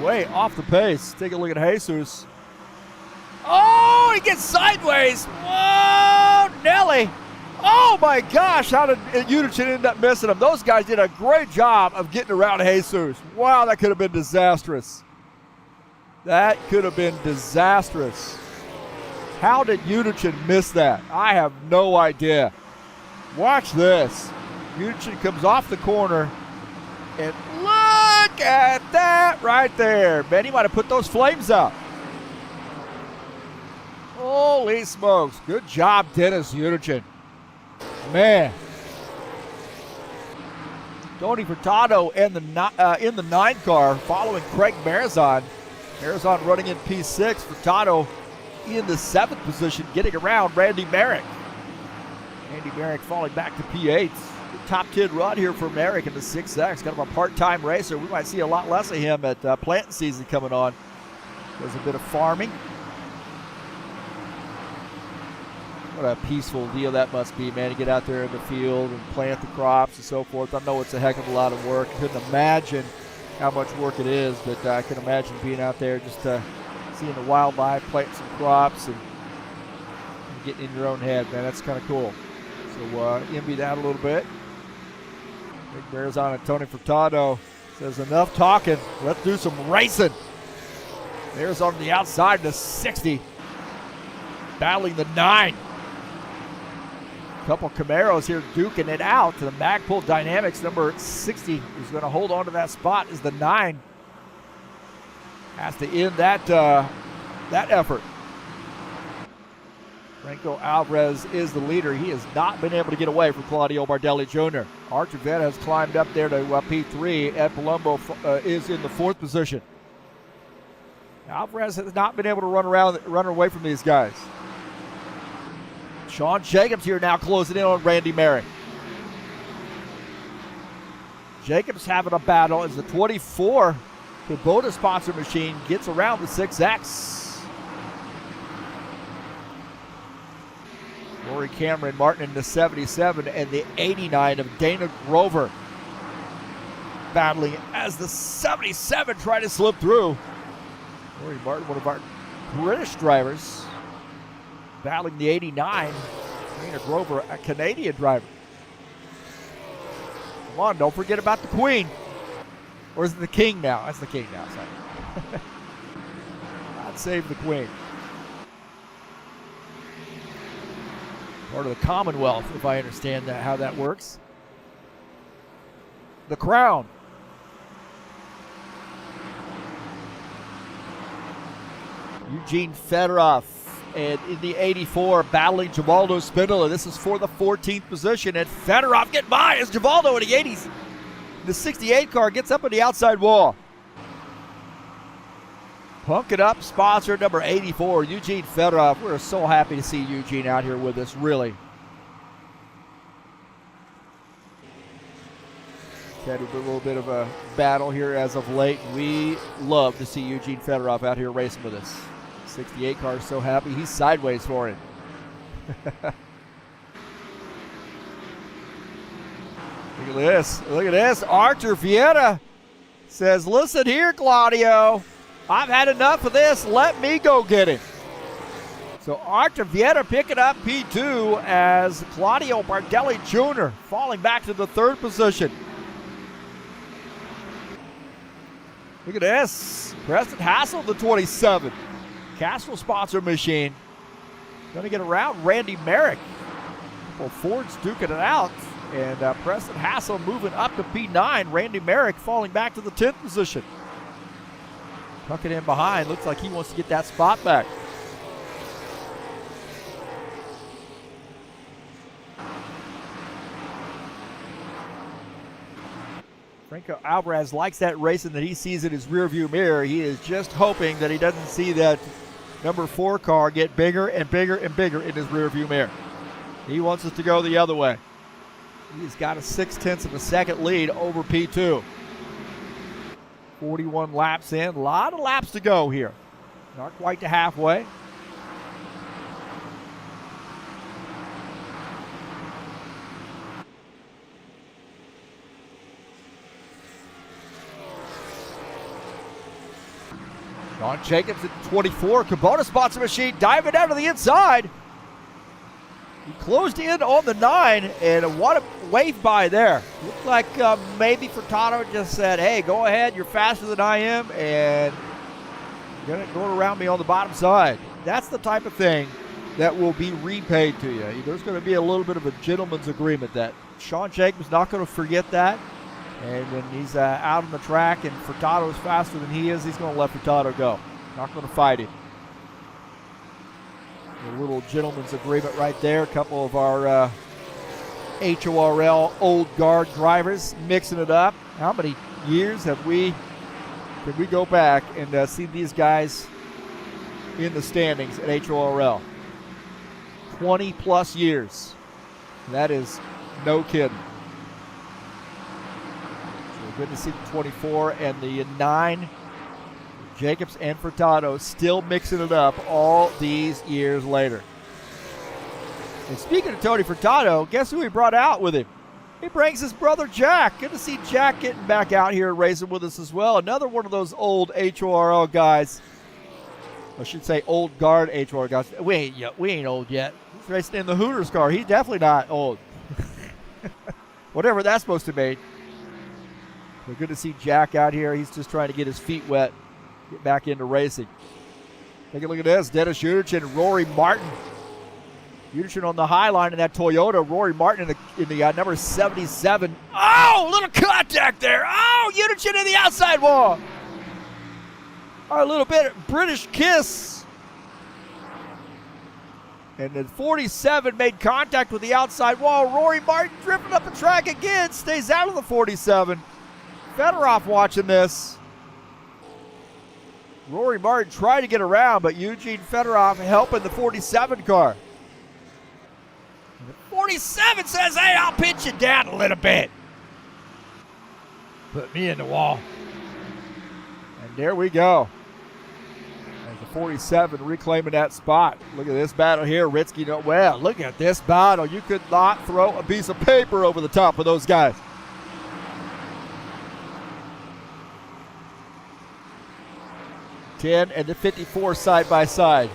Way off the pace. Take a look at Jesus. Oh, he gets sideways. Whoa, Nelly. Oh my gosh, how did Unichin end up missing him? Those guys did a great job of getting around Jesus. Wow, that could have been disastrous. That could have been disastrous. How did Unichin miss that? I have no idea. Watch this. Unichin comes off the corner and look Look at that right there. Man, he might have put those flames out. Holy smokes. Good job, Dennis Eugen. Man. Tony Furtado in the 9 car following Craig Marizon. Marizon running in P6. Furtado in the 7th position, getting around Randy Merrick. Randy Merrick falling back to P8. Top 10 run here for Merrick in the 6X. Kind of a part-time racer. We might see a lot less of him at planting season coming on. Does a bit of farming. What a peaceful deal that must be, man, to get out there in the field and plant the crops and so forth. I know it's a heck of a lot of work. Couldn't imagine how much work it is, but I can imagine being out there just seeing the wildlife, planting some crops, and getting in your own head, man. That's kind of cool. So envy that a little bit. Big Marizon and Tony Furtado says enough talking. Let's do some racing. There's on the outside, the 60. Battling the 9. Couple Camaros here duking it out to the Magpul Dynamics. Number 60 is going to hold on to that spot as the 9 has to end that effort. Franco Alvarez is the leader. He has not been able to get away from Claudio Bardelli Jr. Archer Vetta has climbed up there to P3. Ed Palumbo is in the 4th position. Alvarez has not been able to run away from these guys. Sean Jacobs here now closing in on Randy Merrick. Jacobs having a battle as the 24 Kubota sponsor machine gets around the 6X. Rory Cameron Martin in the 77 and the 89 of Dana Grover battling as the 77 try to slip through. Rory Martin, one of our British drivers, battling the 89. Dana Grover, a Canadian driver. Come on, don't forget about the Queen. Or is it the King now? That's the King now, sorry. God save the Queen. Part of the Commonwealth, if I understand that, how that works. The Crown. Eugene Fedorov and in the 84 battling Givaldo Spindola. This is for the 14th position, and Fedorov getting by as Givaldo in the 80s. The 68 car gets up on the outside wall. Punk It Up sponsor number 84, Eugene Fedorov. We're so happy to see Eugene out here with us, really. Had a little bit of a battle here as of late. We love to see Eugene Fedorov out here racing with us. 68 car is so happy. He's sideways for it. Look at this. Look at this. Archer Vieta says, listen here, Claudio. I've had enough of this. Let me go get him. So Archer Vieta picking up P2 as Claudio Bardelli Jr. falling back to the 3rd position. Look at this. Preston Hassel, the 27. Castrol sponsor machine. Going to get around Randy Merrick. Well, Ford's duking it out. And Preston Hassel moving up to P9. Randy Merrick falling back to the 10th position. Tucking in behind. Looks like he wants to get that spot back. Franco Alvarez likes that racing that he sees in his rearview mirror. He is just hoping that he doesn't see that number 4 car get bigger and bigger and bigger in his rearview mirror. He wants us to go the other way. He's got a 0.6 of a second lead over P2. 41 laps in. A lot of laps to go here. Not quite to halfway. Sean Jacobs at 24. Kubota sponsor machine diving down to the inside. He closed in on the 9, and what a wave by there. Looked like maybe Furtado just said, hey, go ahead, you're faster than I am, and you're going to go around me on the bottom side. That's the type of thing that will be repaid to you. There's going to be a little bit of a gentleman's agreement that Sean Jacobs not going to forget that. And when he's out on the track and Furtado's faster than he is, he's going to let Furtado go. Not going to fight him. A little gentleman's agreement right there. A couple of our HORL old guard drivers mixing it up. How many years did we go back and see these guys in the standings at HORL? 20 plus years. That is no kidding. So good to see the 24 and the 9. Jacobs and Furtado still mixing it up all these years later. And speaking of Tony Furtado, guess who he brought out with him? He brings his brother Jack. Good to see Jack getting back out here and racing with us as well. Another one of those old HORL guys. I should say old guard HORL guys. We ain't old yet. He's racing in the Hooters car. He's definitely not old. Whatever that's supposed to mean. But good to see Jack out here. He's just trying to get his feet wet. Get back into racing. Take a look at this. Dennis Uderchin and Rory Martin. Uderchin on the high line in that Toyota. Rory Martin in the number 77. Oh, little contact there. Oh, Uderchin in the outside wall. A little bit of British kiss. And the 47 made contact with the outside wall. Rory Martin drifting up the track again. Stays out of the 47. Fedorov watching this. Rory Martin tried to get around, but Eugene Fedorov helping the 47 car. And the 47 says, hey, I'll pinch you down a little bit. Put me in the wall. And there we go. And the 47 reclaiming that spot. Look at this battle here. Ritzky, well, look at this battle. You could not throw a piece of paper over the top of those guys. 10 and the 54 side by side.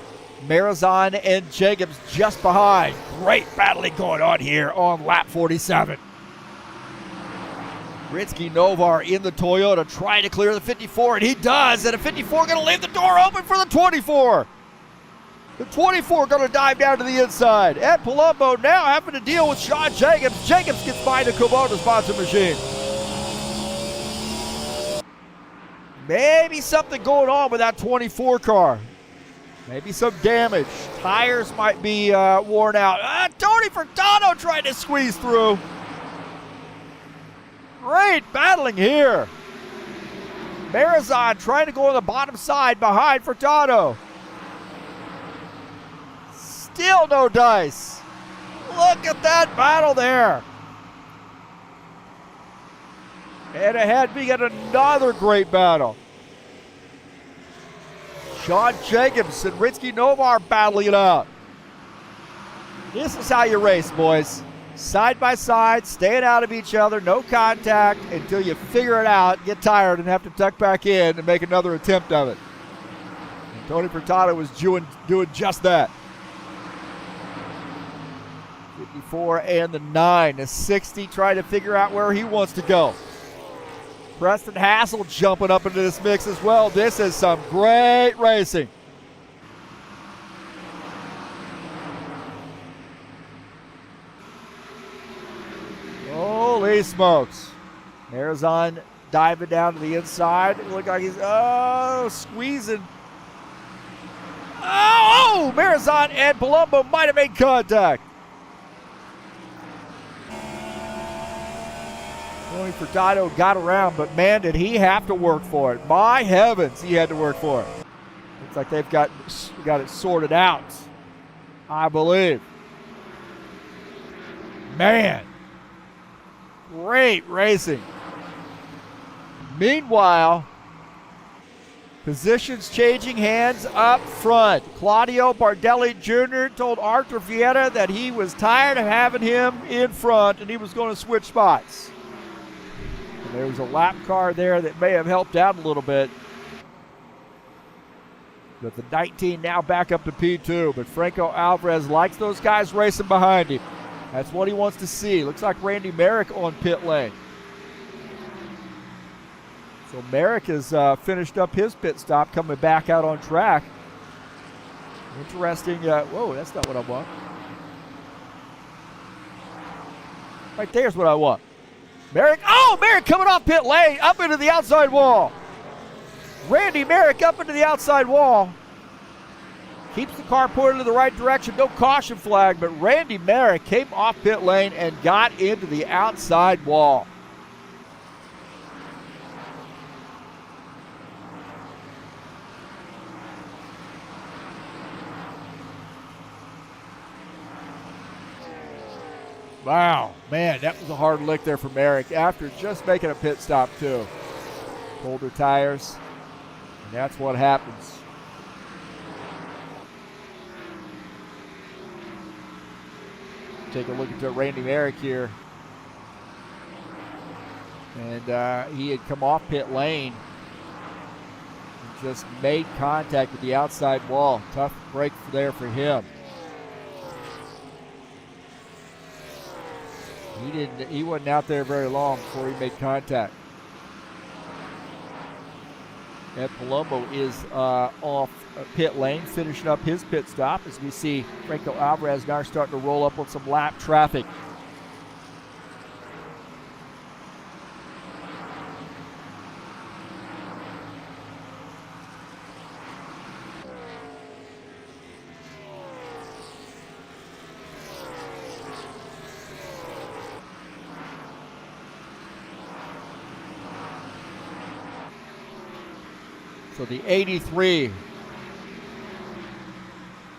Marizan and Jacobs just behind. Great battling going on here on lap 47. Ritzky Novar in the Toyota trying to clear the 54, and he does. And the 54 going to leave the door open for the 24. The 24 going to dive down to the inside. Ed Palumbo now having to deal with Sean Jacobs. Jacobs gets by the Kubota sponsor machine. Maybe something going on with that 24 car. Maybe some damage. Tires might be worn out. Tony Furtado trying to squeeze through. Great battling here. Marizan trying to go on the bottom side behind Furtado. Still no dice. Look at that battle there. And ahead we get another great battle. Sean Jacobs and Ritzky Novar battling it out. This is how you race, boys. Side by side, staying out of each other, no contact until you figure it out, get tired, and have to tuck back in and make another attempt of it. And Tony Furtado was doing just that. 54 and the 9. The 60 trying to figure out where he wants to go. Preston Hassel jumping up into this mix as well. This is some great racing. Holy smokes. Marizan diving down to the inside. It looked like he's, squeezing. Oh, Marizan and Palumbo might have made contact. Tony Furtado got around, but man, did he have to work for it. My heavens, he had to work for it. Looks like they've got it sorted out, I believe. Man, great racing. Meanwhile, positions changing hands up front. Claudio Bardelli Jr. told Arthur Vieta that he was tired of having him in front and he was going to switch spots. There was a lap car there that may have helped out a little bit. But the 19 now back up to P2. But Franco Alvarez likes those guys racing behind him. That's what he wants to see. Looks like Randy Merrick on pit lane. So Merrick has finished up his pit stop, coming back out on track. Interesting. Whoa, that's not what I want. Right there's what I want. Merrick. Oh, Merrick coming off pit lane, up into the outside wall. Randy Merrick up into the outside wall. Keeps the car pointed in the right direction. No caution flag, but Randy Merrick came off pit lane and got into the outside wall. Wow, man, that was a hard lick there for Merrick after just making a pit stop too. Colder tires, and that's what happens. Take a look at Randy Merrick here. And he had come off pit lane and just made contact with the outside wall. Tough break there for him. He wasn't out there very long before he made contact. Ed Palumbo is off pit lane, finishing up his pit stop as we see Franco Alvarez now starting to roll up on some lap traffic. So the 83,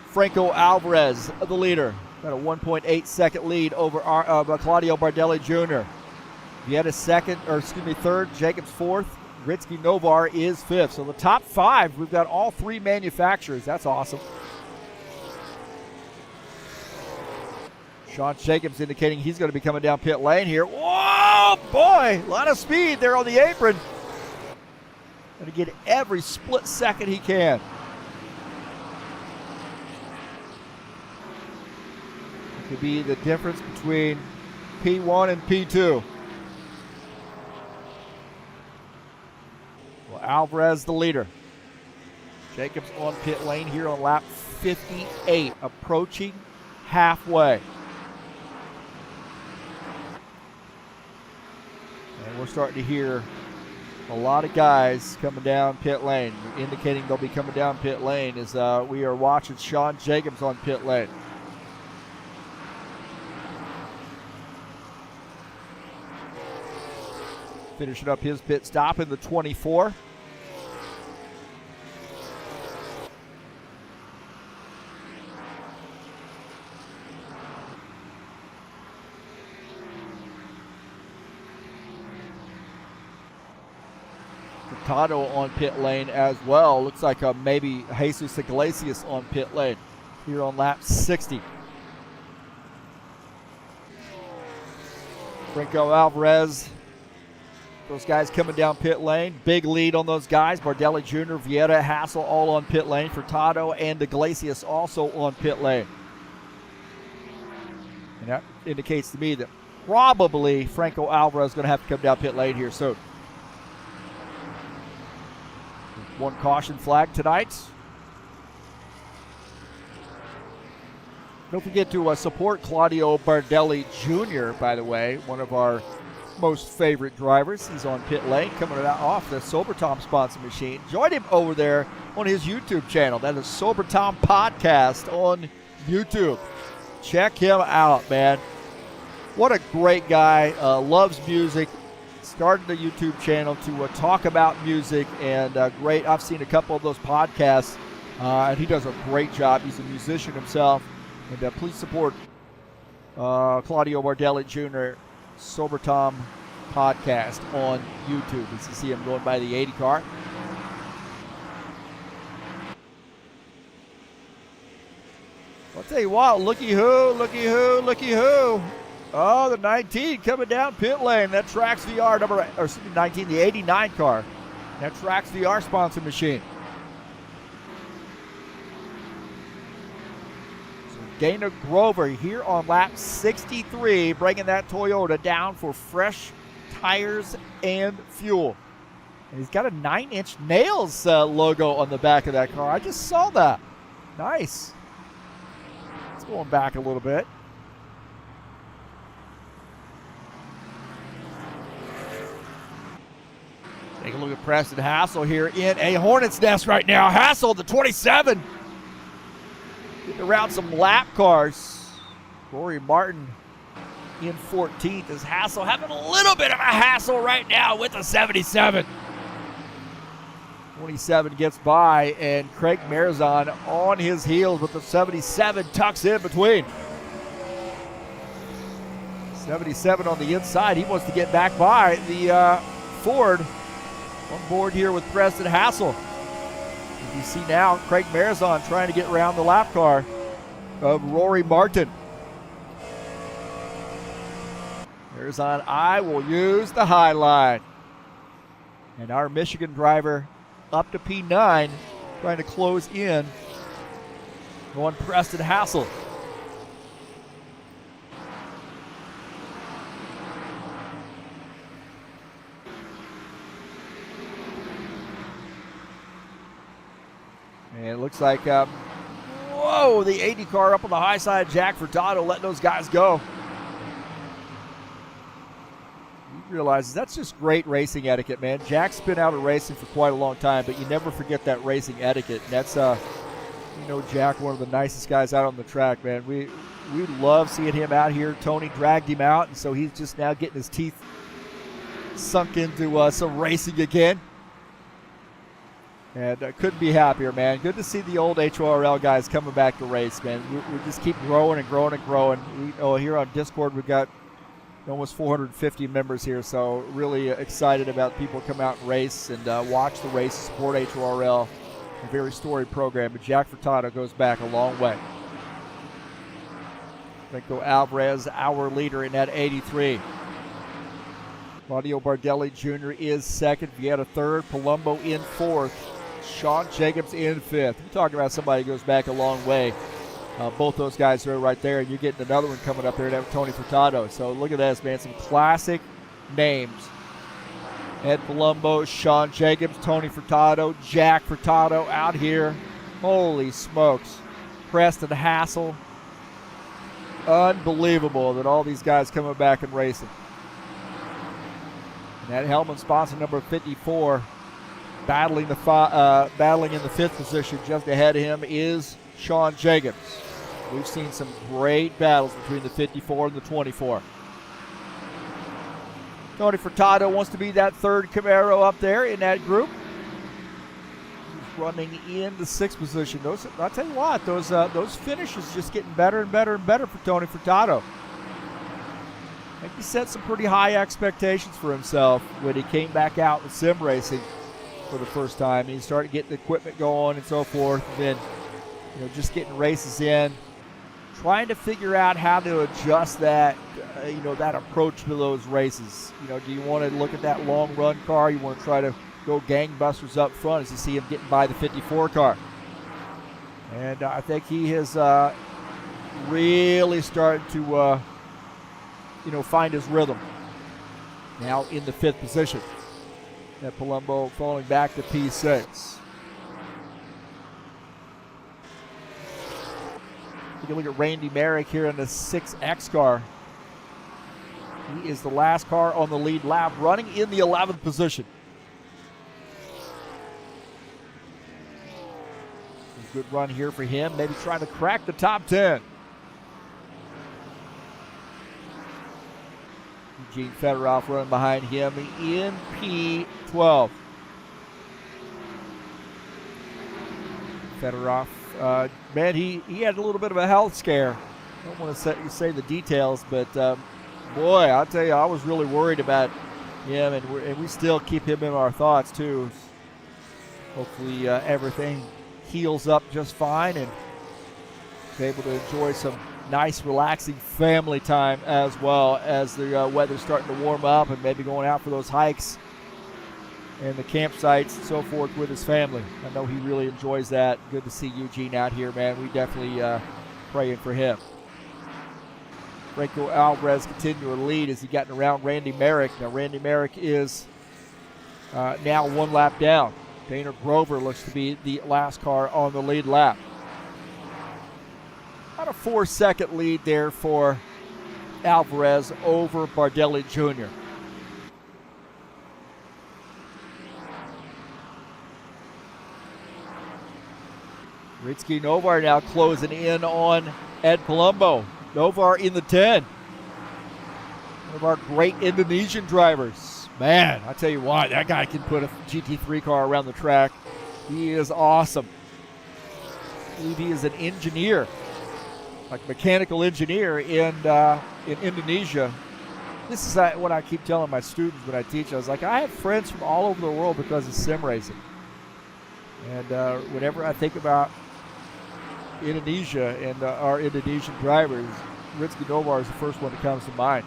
Franco Alvarez, the leader. Got a 1.8 second lead over Claudio Bardelli Jr. Vieta third, Jacobs fourth, Ritsky Novar is fifth. So the top five, we've got all three manufacturers. That's awesome. Sean Jacobs indicating he's going to be coming down pit lane here. Whoa, boy, a lot of speed there on the apron. Going to get every split second he can. It could be the difference between P1 and P2. Well, Alvarez the leader. Jacobs on pit lane here on lap 58, approaching halfway. And we're starting to hear a lot of guys coming down pit lane, indicating they'll be coming down pit lane as we are watching Sean Jacobs on pit lane. Finishing up his pit stop in the 24. Furtado on pit lane as well. Looks like maybe Jesus Iglesias on pit lane here on lap 60. Franco Alvarez, those guys coming down pit lane. Big lead on those guys. Bardelli Jr., Vieta, Hassel all on pit lane. Furtado and Iglesias also on pit lane. And that indicates to me that probably Franco Alvarez is going to have to come down pit lane here soon. One caution flag tonight. Don't forget to support Claudio Bardelli Jr., by the way, one of our most favorite drivers. He's on pit lane, coming off the Sober Tom sponsor machine. Join him over there on his YouTube channel. That is Sober Tom Podcast on YouTube. Check him out, man. What a great guy. Loves music. Started the YouTube channel to talk about music, and great. I've seen a couple of those podcasts, and he does a great job. He's a musician himself, and please support Claudio Bardelli Jr. Sober Tom Podcast on YouTube. As you see him going by the 80 car. I'll tell you what, looky who, looky who, looky who. Oh, the 19 coming down pit lane. That Trax VR 19, the 89 car. That Trax VR sponsor machine. So Dana Grover here on lap 63, bringing that Toyota down for fresh tires and fuel. And he's got a 9-inch Nails logo on the back of that car. I just saw that. Nice. It's going back a little bit. Look at Preston Hassel here in a hornet's nest right now. Hassel, the 27. Getting around some lap cars. Rory Martin in 14th as Hassel having a little bit of a hassle right now with the 77. 27 gets by, and Craig Marzon on his heels with the 77 tucks in between. 77 on the inside. He wants to get back by the Ford on board here with Preston Hassel. As you see now, Craig Marzon trying to get around the lap car of Rory Martin. Marzon, I will use the high line. And our Michigan driver up to P9, trying to close in on Preston Hassel. And it looks like, whoa, the 80 car up on the high side. Jack Furtado letting those guys go. He realizes that's just great racing etiquette, man. Jack's been out of racing for quite a long time, but you never forget that racing etiquette. And that's, you know, Jack, one of the nicest guys out on the track, man. We love seeing him out here. Tony dragged him out, and so he's just now getting his teeth sunk into some racing again. And couldn't be happier, man. Good to see the old HORL guys coming back to race, man. We just keep growing and growing and growing. Here on Discord, we've got almost 450 members here, so really excited about people come out and race and watch the race, support HORL. A very storied program, but Jack Furtado goes back a long way. Franco Alvarez, our leader in that 83. Claudio Bardelli Jr. is second. Vieta third. Palumbo in fourth. Sean Jacobs in fifth. You're talking about somebody who goes back a long way. Both those guys are right there, and you're getting another one coming up there, that Tony Furtado. So look at this, man. Some classic names. Ed Palumbo, Sean Jacobs, Tony Furtado, Jack Furtado out here. Holy smokes. Preston Hassel. Unbelievable that all these guys coming back and racing. And that Hellman sponsor number 54, battling in the fifth position. Just ahead of him is Sean Jacobs. We've seen some great battles between the 54 and the 24. Tony Furtado wants to be that third Camaro up there in that group. He's running in the sixth position. I'll tell you what, those finishes just getting better and better and better for Tony Furtado. I think he set some pretty high expectations for himself when he came back out with sim racing for the first time. He started getting the equipment going and so forth. And then, just getting races in, trying to figure out how to adjust that, that approach to those races. Do you want to look at that long run car? You want to try to go gangbusters up front as you see him getting by the 54 car. And I think he has really started to, find his rhythm. Now in the fifth position. That Palumbo falling back to P6. You can look at Randy Merrick here in the 6X car. He is the last car on the lead lap, running in the 11th position. A good run here for him, maybe trying to crack the top 10. Eugene Fedorov running behind him in P12. Fedorov, man, he had a little bit of a health scare. I don't want to say the details, but boy, I'll tell you, I was really worried about him, and we still keep him in our thoughts too. Hopefully everything heals up just fine and be able to enjoy some nice, relaxing family time as well as the weather's starting to warm up and maybe going out for those hikes and the campsites and so forth with his family. I know he really enjoys that. Good to see Eugene out here, man. We definitely praying for him. Franco Alvarez continuing to lead as he gotten around Randy Merrick. Now Randy Merrick is now one lap down. Dana Grover looks to be the last car on the lead lap. About a 4-second lead there for Alvarez over Bardelli Jr. Ritsky Novar now closing in on Ed Palumbo. Novar in the 10. One of our great Indonesian drivers. Man, I tell you what, that guy can put a GT3 car around the track. He is awesome. I believe he is an engineer, like mechanical engineer in Indonesia. This is what I keep telling my students when I teach. I was like, I have friends from all over the world because of sim racing. And whenever I think about Indonesia and our Indonesian drivers, Ritsky Novar is the first one that comes to mind.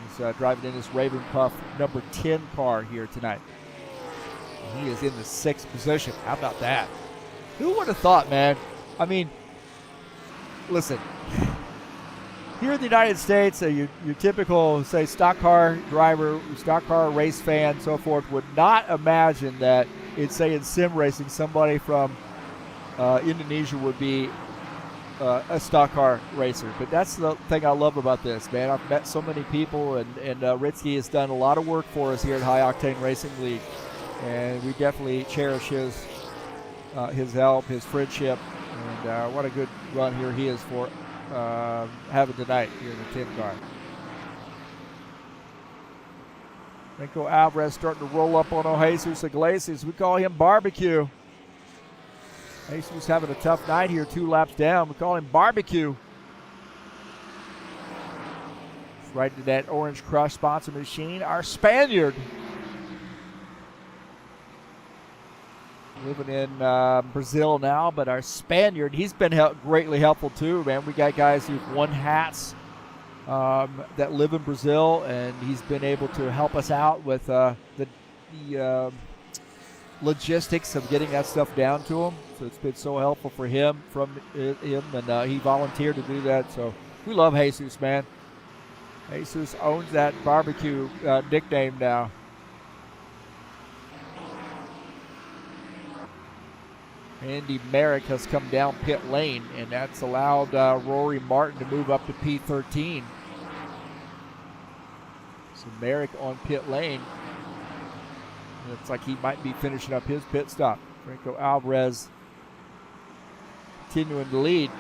He's driving in his Raven Puff number 10 car here tonight. And he is in the 6th position. How about that? Who would have thought, man? I mean, listen, here in the United States, your typical, say, stock car driver, stock car race fan, so forth, would not imagine that in sim racing, somebody from Indonesia would be a stock car racer. But that's the thing I love about this, man. I've met so many people, and Ritsky has done a lot of work for us here at High Octane Racing League, and we definitely cherish his help, his friendship, and what a good run here he is for having tonight here in the 10 car. Franco Alvarez starting to roll up on Jesus Iglesias. We call him Barbecue. Jesus having a tough night here, 2 laps down. We call him Barbecue. Right into that Orange Crush sponsor machine. Our Spaniard. Living in Brazil now, but our Spaniard, he's been greatly helpful too, man. We got guys who've won hats that live in Brazil, and he's been able to help us out with the logistics of getting that stuff down to him. So it's been so helpful for him, and he volunteered to do that. So we love Jesus, man. Jesus owns that Barbecue nickname now. Andy Merrick has come down pit lane, and that's allowed Rory Martin to move up to P13. So Merrick on pit lane. Looks like he might be finishing up his pit stop. Franco Alvarez continuing to lead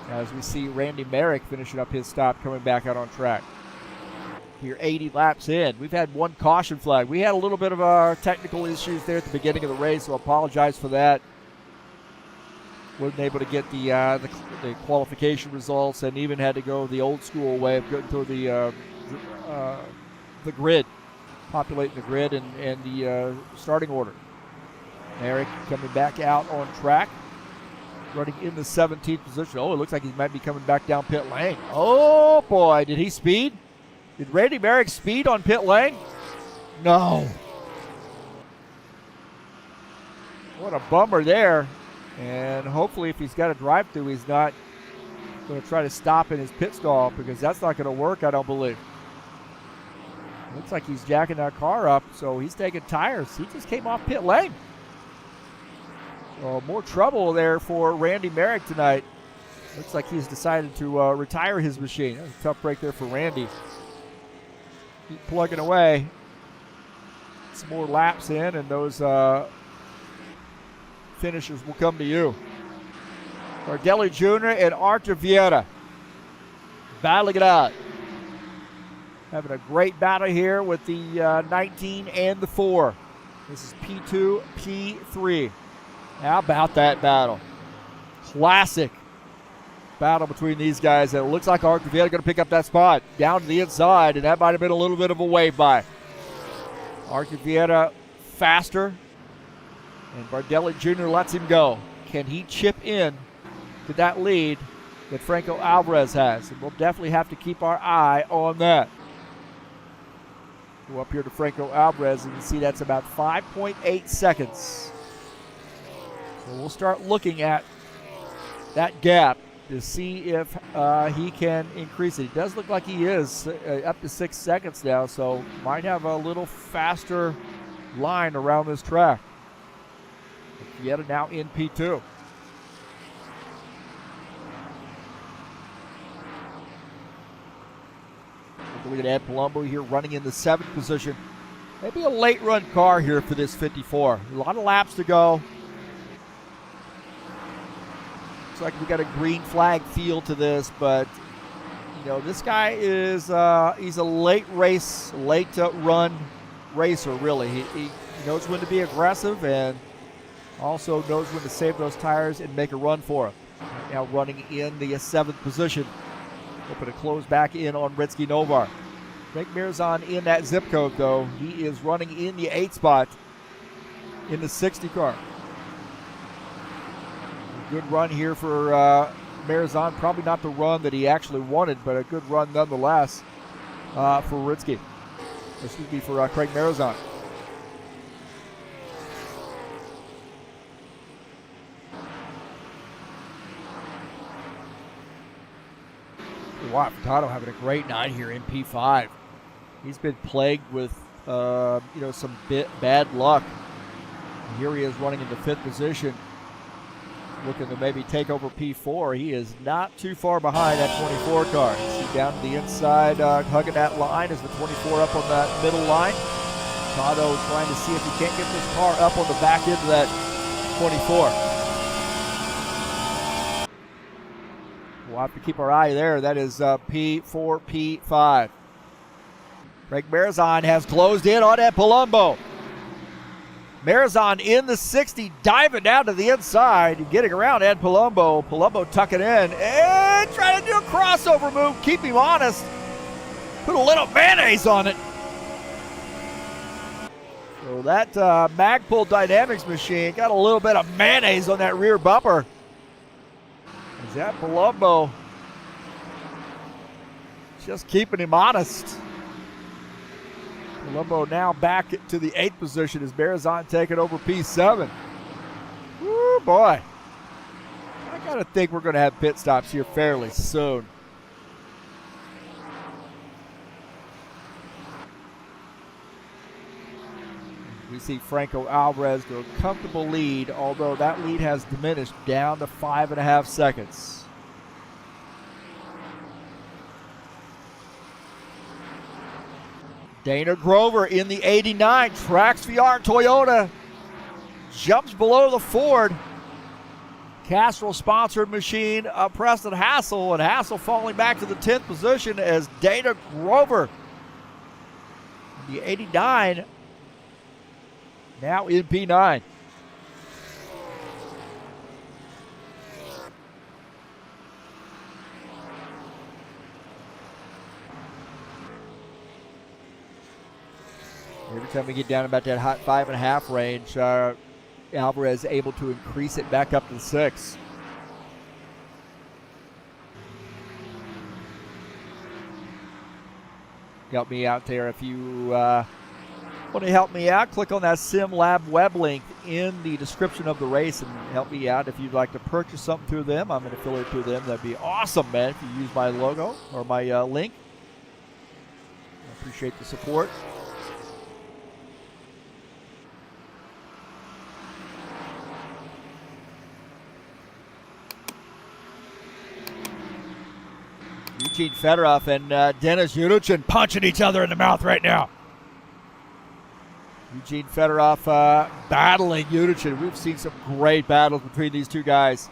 as we see Randy Merrick finishing up his stop, coming back out on track. Here 80 laps in. We've had 1 caution flag. We had a little bit of technical issues there at the beginning of the race, so I apologize for that. Wasn't able to get the qualification results, and even had to go the old school way of going through the grid, populating the grid and the starting order. Merrick coming back out on track, running in the 17th position. Oh, it looks like he might be coming back down pit lane. Oh boy, did he speed? Did Randy Merrick speed on pit lane? No. What a bummer there. And hopefully if he's got a drive-through, he's not going to try to stop in his pit stall, because that's not going to work, I don't believe. Looks like he's jacking that car up, so he's taking tires. He just came off pit lane. So more trouble there for Randy Merrick tonight. Looks like he's decided to retire his machine. That's a tough break there for Randy. Keep plugging away. Some more laps in, and those finishers will come to you. Bardelli Jr. and Arthur Vieira battling it out. Having a great battle here with the 19 and the 4. This is P2, P3. How about that battle? Classic battle between these guys. And it looks like Arthur Vieira going to pick up that spot down to the inside, and that might have been a little bit of a wave by. Arthur Vieira faster, and Bardelli Jr. lets him go. Can he chip in to that lead that Franco Alvarez has? And we'll definitely have to keep our eye on that. Go up here to Franco Alvarez, and you can see that's about 5.8 seconds. So we'll start looking at that gap to see if he can increase it. It does look like he is up to 6 seconds now, so might have a little faster line around this track. Yet now in P2. Look at Ed Palumbo here running in the 7th position. Maybe a late run car here for this 54. A lot of laps to go. Looks like we got a green flag feel to this, but you know, this guy is he's a late run racer, really. He knows when to be aggressive and also knows when to save those tires and make a run for him. Right now running in the 7th position. Hoping to close back in on Ritsky Novar. Craig Mirzon in that zip code, though. He is running in the 8th spot in the 60 car. A good run here for Mirzon. Probably not the run that he actually wanted, but a good run nonetheless for Ritsky. Excuse me, for Craig Mirzon. Wow, Furtado having a great night here in P5. He's been plagued with, some bad luck. And here he is running in the 5th position, looking to maybe take over P4. He is not too far behind that 24 car. You see down to the inside, hugging that line is the 24 up on that middle line. Furtado trying to see if he can't get this car up on the back end of that 24. We'll have to keep our eye there. That is P4, P5. Craig Mirzon has closed in on Ed Palumbo. Mirzon in the 60, diving down to the inside, getting around Ed Palumbo. Palumbo tucking in and trying to do a crossover move. Keep him honest. Put a little mayonnaise on it. So that Magpul Dynamics machine got a little bit of mayonnaise on that rear bumper. Is that Palumbo just keeping him honest? Palumbo now back to the 8th position as Mirzon taking over P7. Woo, boy. I got to think we're going to have pit stops here fairly soon. We see Franco Alvarez go comfortable lead, although that lead has diminished down to 5.5 seconds. Dana Grover in the 89, tracks VR Toyota, jumps below the Ford. Castrol-sponsored machine, Preston Hassel, and Hassel falling back to the 10th position as Dana Grover, the 89, now in P9. Every time we get down about that hot 5.5 range, Alvarez able to increase it back up to 6. Help me out there if you want to help me out. Click on that SimLab web link in the description of the race and help me out. If you'd like to purchase something through them, I'm an affiliate through them. That'd be awesome, man, if you use my logo or my link. I appreciate the support. Eugene Fedorov and Denis Yunuchin punching each other in the mouth right now. Eugene Fedorov battling Yunuchin. We've seen some great battles between these two guys.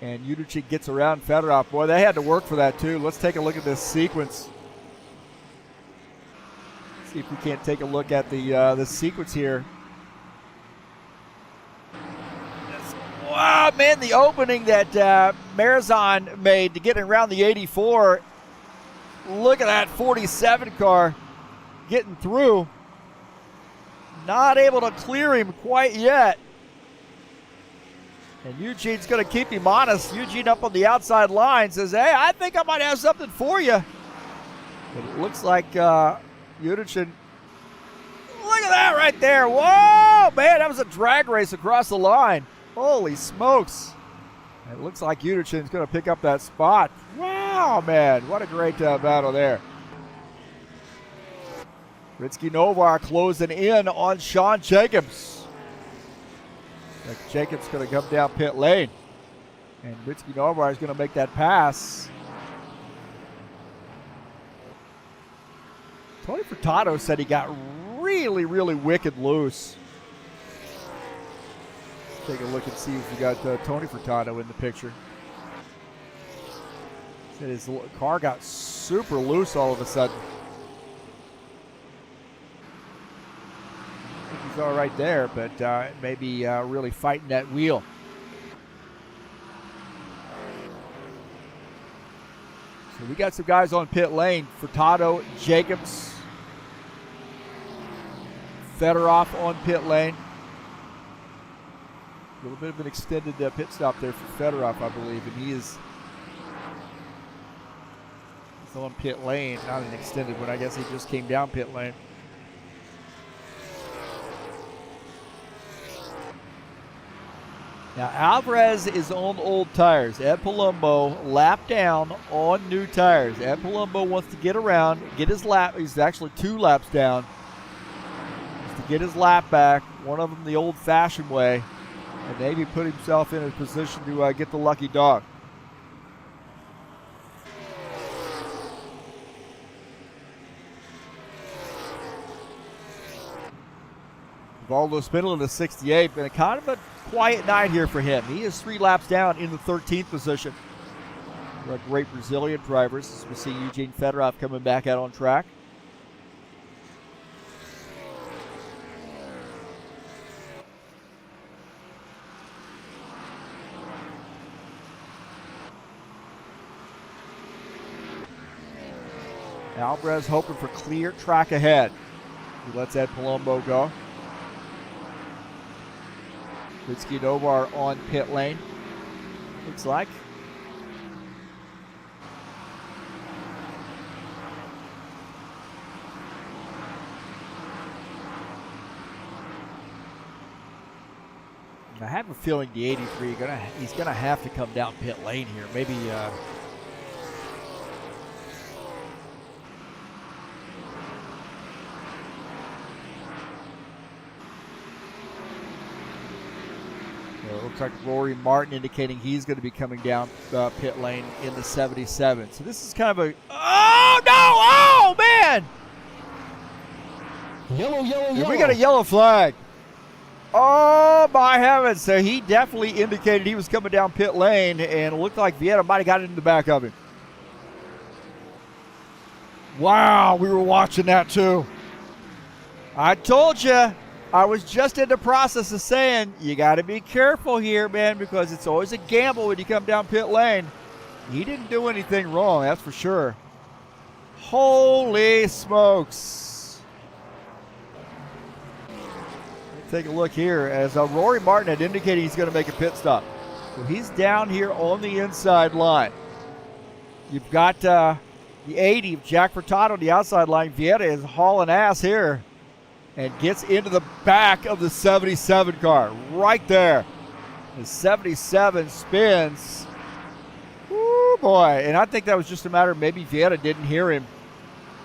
And Yunuchin gets around Fedorov. Boy, they had to work for that too. Let's take a look at this sequence. See if we can't take a look at the sequence here. Wow, man, the opening that Mirzon made to get around the 84. Look at that 47 car getting through. Not able to clear him quite yet. And Eugene's going to keep him honest. Eugene up on the outside line says, hey, I think I might have something for you. But it looks like Yunuchin. Look at that right there. Whoa, man, that was a drag race across the line. Holy smokes. It looks like Yunuchin's going to pick up that spot. Wow, man. What a great battle there. Ritsky Novar closing in on Sean Jacobs. Jacobs going to come down pit lane. And Ritsky Novar is going to make that pass. Tony Furtado said he got really, really wicked loose. take a look and see if we got Tony Furtado in the picture. Said his car got super loose all of a sudden. I think he's all right there, but maybe really fighting that wheel. So we got some guys on pit lane. Furtado, Jacobs, Fedorov on pit lane. A little bit of an extended pit stop there for Fedorov, I believe, and he's on pit lane, not an extended one. I guess he just came down pit lane. Now Alvarez is on old tires. Ed Palumbo lap down on new tires. Ed Palumbo wants to get around, get his lap. He's actually 2 laps down. Just to get his lap back, one of them the old-fashioned way, and maybe put himself in a position to get the lucky dog. Valdo Spindle in the 68, been a kind of a quiet night here for him. He is 3 laps down in the 13th position. We're a great Brazilian drivers as we see Eugene Fedorov coming back out on track. Alvarez hoping for clear track ahead. He lets Ed Palumbo go. Litsky Novar on pit lane, looks like. I have a feeling the 83 he's gonna have to come down pit lane here. Maybe it looks like Rory Martin indicating he's going to be coming down pit lane in the 77. So this is kind of a... Oh, no! Oh, man! Yellow, yellow, yellow. We got a yellow flag. Oh, my heavens. So he definitely indicated he was coming down pit lane, and it looked like Vieira might have gotten in the back of him. Wow, we were watching that too. I told you. I was just in the process of saying, you got to be careful here, man, because it's always a gamble when you come down pit lane. He didn't do anything wrong, that's for sure. Holy smokes. Take a look here as Rory Martin had indicated he's going to make a pit stop. So he's down here on the inside line. You've got the 80 of Jack Furtado on the outside line. Vieira is hauling ass here and gets into the back of the 77 car right there. The 77 spins. Woo, boy. And I think that was just a matter of maybe Vieira didn't hear him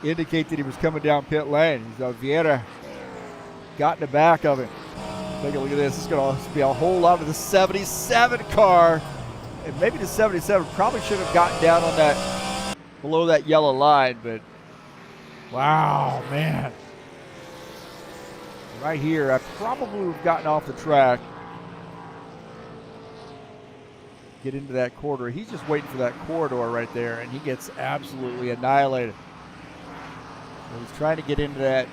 indicate that he was coming down pit lane. So Vieira got in the back of him. Take a look at this. It's going to be a whole lot of the 77 car. And maybe the 77 probably should have gotten down on that, below that yellow line. But, wow, man. Right here, I probably would have gotten off the track. Get into that corridor. He's just waiting for that corridor right there, and he gets absolutely annihilated. So he's trying to get into that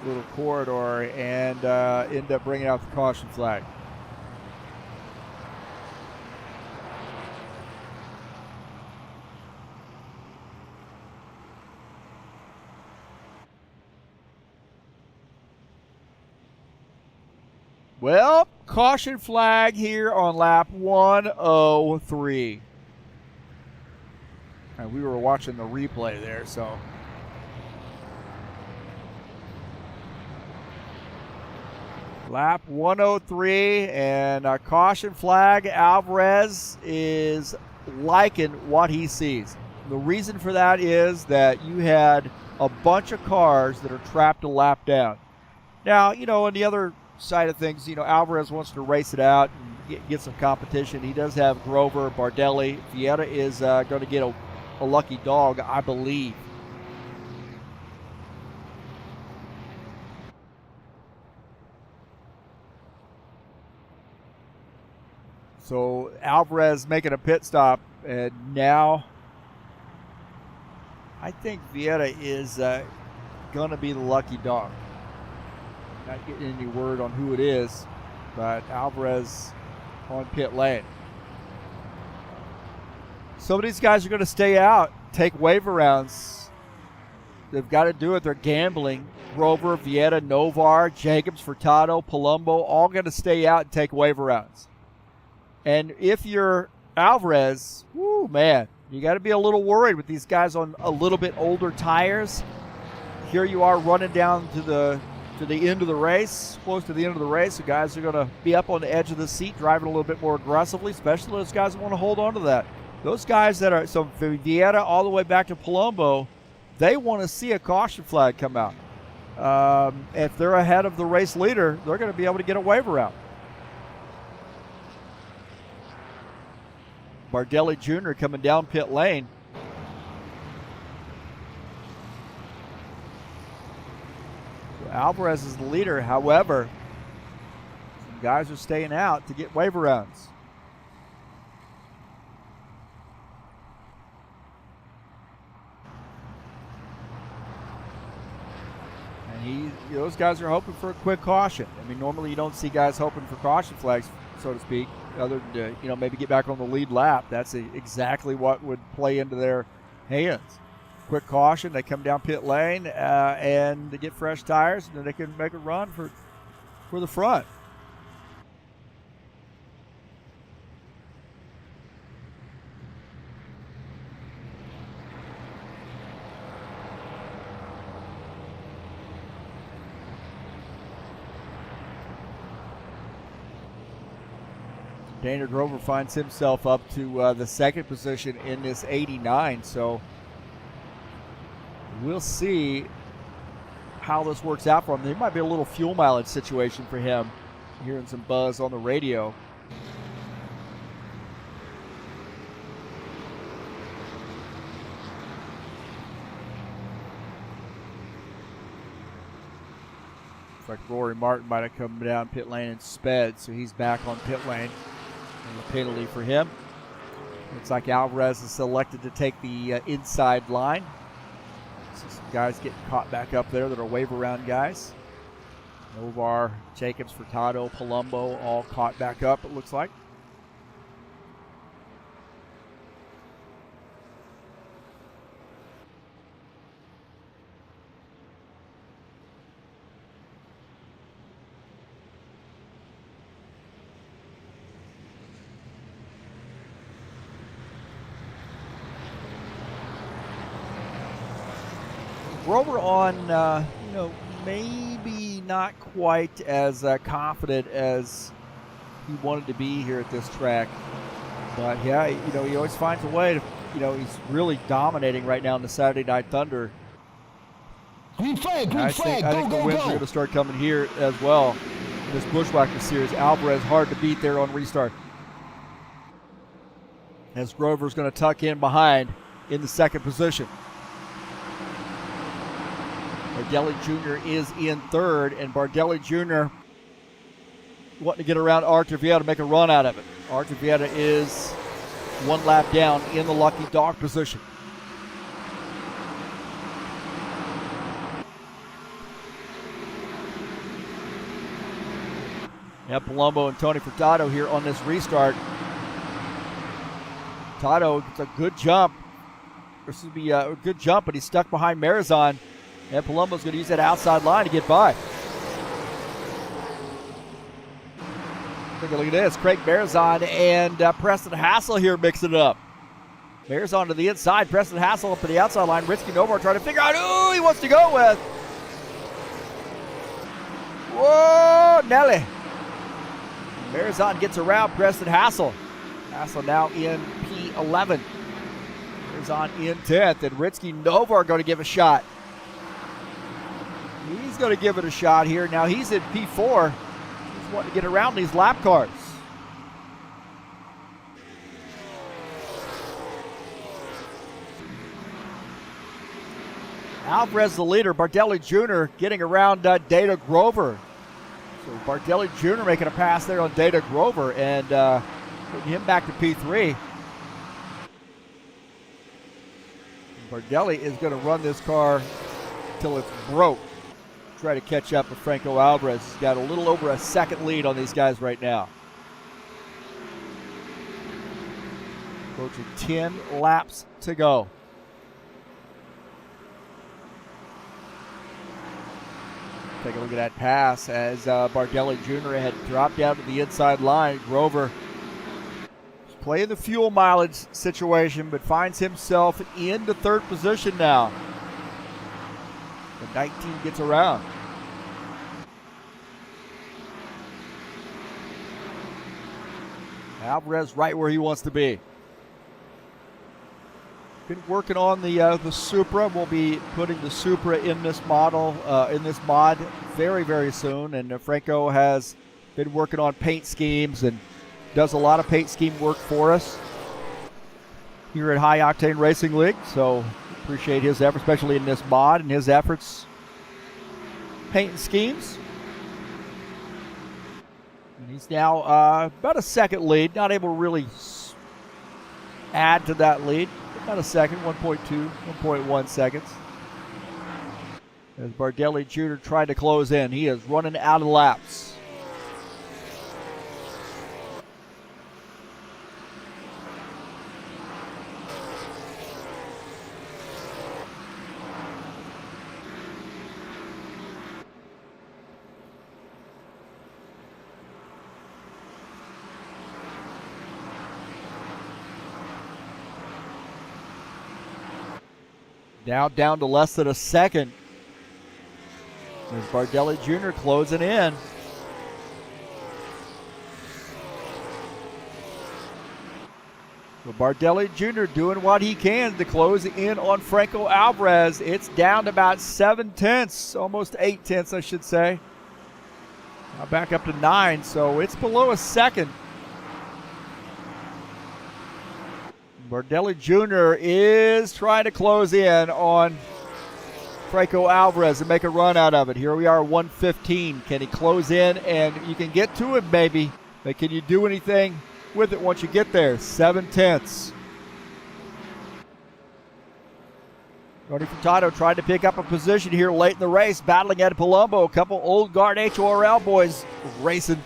little corridor and end up bringing out the caution flag. Well, caution flag here on lap 103. And we were watching the replay there, so. Lap 103 and a caution flag. Alvarez is liking what he sees. The reason for that is that you had a bunch of cars that are trapped a lap down. Now, you know, on the other side of things, you know, Alvarez wants to race it out and get some competition. He does have Grover, Bardelli. Vieira is going to get a lucky dog, I believe. So Alvarez making a pit stop, and now I think Vieira is going to be the lucky dog. Not getting any word on who it is, but Alvarez on pit lane. Some of these guys are going to stay out, take waiver rounds. They've got to do it. They're gambling. Grover, Vieira, Novar, Jacobs, Furtado, Palumbo, all going to stay out and take waiver rounds. And if you're Alvarez, whoo, man, you got to be a little worried with these guys on a little bit older tires. Here you are running down to the end of the race, close to the end of the race. The guys are going to be up on the edge of the seat, driving a little bit more aggressively, especially those guys that want to hold on to that. Those guys that are, so from Vieira all the way back to Palumbo, they want to see a caution flag come out. If they're ahead of the race leader, they're going to be able to get a waiver out. Bardelli Jr. coming down pit lane. So Alvarez is the leader. However, some guys are staying out to get waiver rounds. And those guys are hoping for a quick caution. I mean, normally you don't see guys hoping for caution flags, so to speak, other than to, maybe get back on the lead lap. That's exactly what would play into their hands. Quick caution, they come down pit lane and they get fresh tires, and then they can make a run for the front. Dana Grover finds himself up to the second position in this 89, so we'll see how this works out for him. There might be a little fuel mileage situation for him, hearing some buzz on the radio. Looks like Rory Martin might have come down pit lane and sped, so he's back on pit lane. And a penalty for him. Looks like Alvarez is selected to take the inside line. See some guys getting caught back up there that are waiver round guys. Novar, Jacobs, Furtado, Palumbo all caught back up, it looks like. Grover on, maybe not quite as confident as he wanted to be here at this track. But, yeah, he always finds a way to, he's really dominating right now in the Saturday Night Thunder. Green flag, I think the wins are going to start coming here as well. In this Buschwackers Series, Alvarez hard to beat there on restart. As Grover's going to tuck in behind in the second position. Bardelli Jr. is in third, and Bardelli Jr. wanting to get around Artur Vieira to make a run out of it. Artur Vieira is one lap down in the lucky dog position. Palumbo and Tony Furtado here on this restart. Furtado gets a good jump. This would be a good jump, but he's stuck behind Marizon. And Palumbo's going to use that outside line to get by. Take a look at this. Craig Marizon and Preston Hassel here mixing it up. Marizon to the inside. Preston Hassel up to the outside line. Ritsky Novar trying to figure out who he wants to go with. Whoa, Nelly. Marizon gets around Preston Hassel. Hassel now in P11. Marizon in 10th. And Ritsky Novar going to give a shot. He's going to give it a shot here. Now he's in P4. He's wanting to get around these lap cars. Alvarez the leader. Bardelli Jr. getting around Data Grover. So Bardelli Jr. making a pass there on Data Grover. And putting him back to P3. Bardelli is going to run this car till it's broke. Try to catch up with Franco Alvarez. He's got a little over a second lead on these guys right now. Approaching 10 laps to go. Take a look at that pass as Bardelli Jr. had dropped down to the inside line. Grover playing the fuel mileage situation, but finds himself into third position now. The 19 gets around. Alvarez right where he wants to be. Been working on the Supra. We'll be putting the Supra in this model, in this mod very, very soon. And Franco has been working on paint schemes and does a lot of paint scheme work for us here at High Octane Racing League. So appreciate his efforts, especially in this mod and his efforts painting schemes. And he's now about a second lead, not able to really add to that lead. About a second, 1.2, 1.1 seconds. As Bardelli Jr. tried to close in, he is running out of laps. Now down to less than a second. There's Bardelli Jr. closing in. Well, Bardelli Jr. doing what he can to close in on Franco Alvarez. It's down to about 7/10, almost 8/10, I should say. Now back up to 9, so it's below a second. Bardelli Jr. is trying to close in on Franco Alvarez and make a run out of it. Here we are, 1:15. Can he close in? And you can get to it, maybe. But can you do anything with it once you get there? 7/10. Tony Furtado tried to pick up a position here late in the race, battling at Palumbo. A couple old guard HORL boys racing.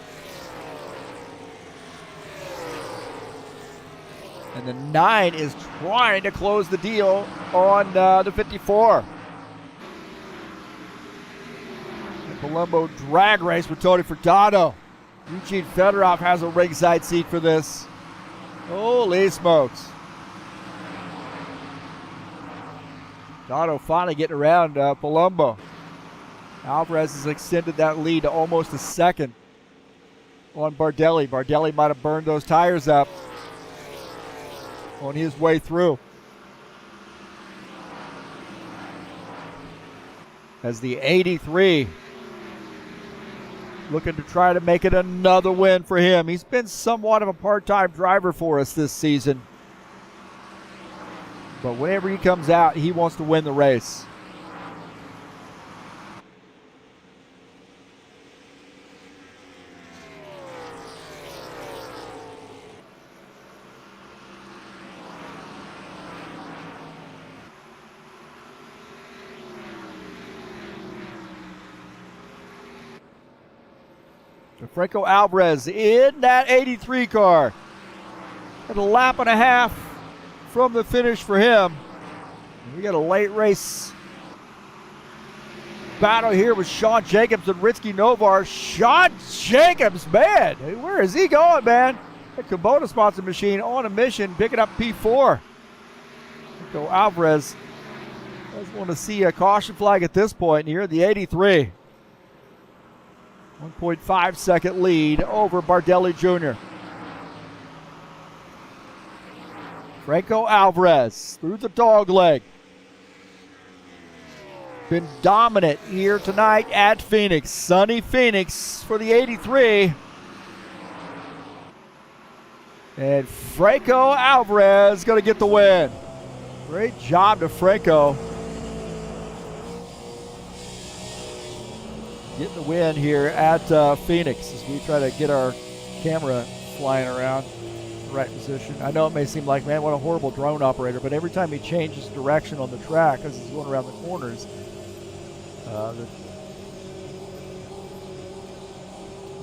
And the 9 is trying to close the deal on the 54. The Palumbo drag race with Tony Furtado. Eugene Fedorov has a ringside seat for this. Holy smokes. Furtado finally getting around Palumbo. Alvarez has extended that lead to almost a second on Bardelli. Bardelli might have burned those tires up on his way through. As the 83 looking to try to make it another win for him. He's been somewhat of a part-time driver for us this season. But whenever he comes out, he wants to win the race. Franco Alvarez in that 83 car. At a lap and a half from the finish for him. We got a late race battle here with Sean Jacobs and Ritsky Novar. Sean Jacobs, man, where is he going, man? The Kubota sponsored machine on a mission, picking up P4. Franco Alvarez doesn't want to see a caution flag at this point here in the 83. 1.5 second lead over Bardelli Jr. Franco Alvarez through the dog leg. Been dominant here tonight at Phoenix. Sunny Phoenix for the 83. And Franco Alvarez going to get the win. Great job to Franco. Getting the win here at Phoenix as we try to get our camera flying around. the right position. I know it may seem like, man, what a horrible drone operator, but every time he changes direction on the track as he's going around the corners,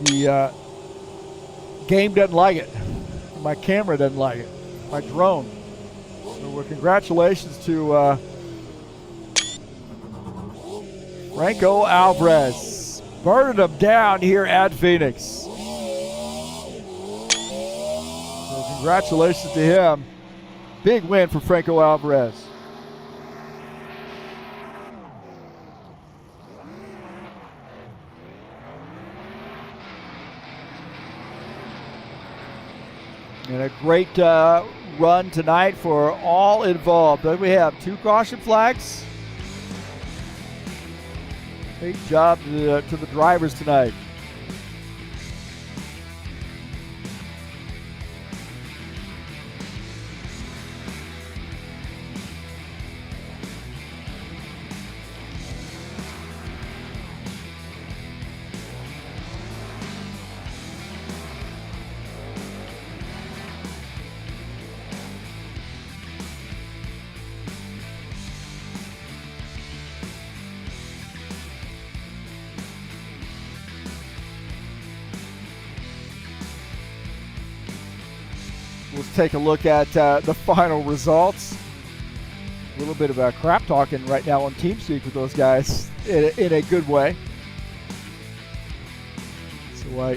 the game doesn't like it. My camera doesn't like it. My drone. So congratulations to Franco Alvarez. Burning them down here at Phoenix. So congratulations to him. Big win for Franco Alvarez. And a great run tonight for all involved. We have 2 caution flags. Great job to the drivers tonight. Let's take a look at the final results. A little bit of crap talking right now on TeamSpeak with those guys in a good way. So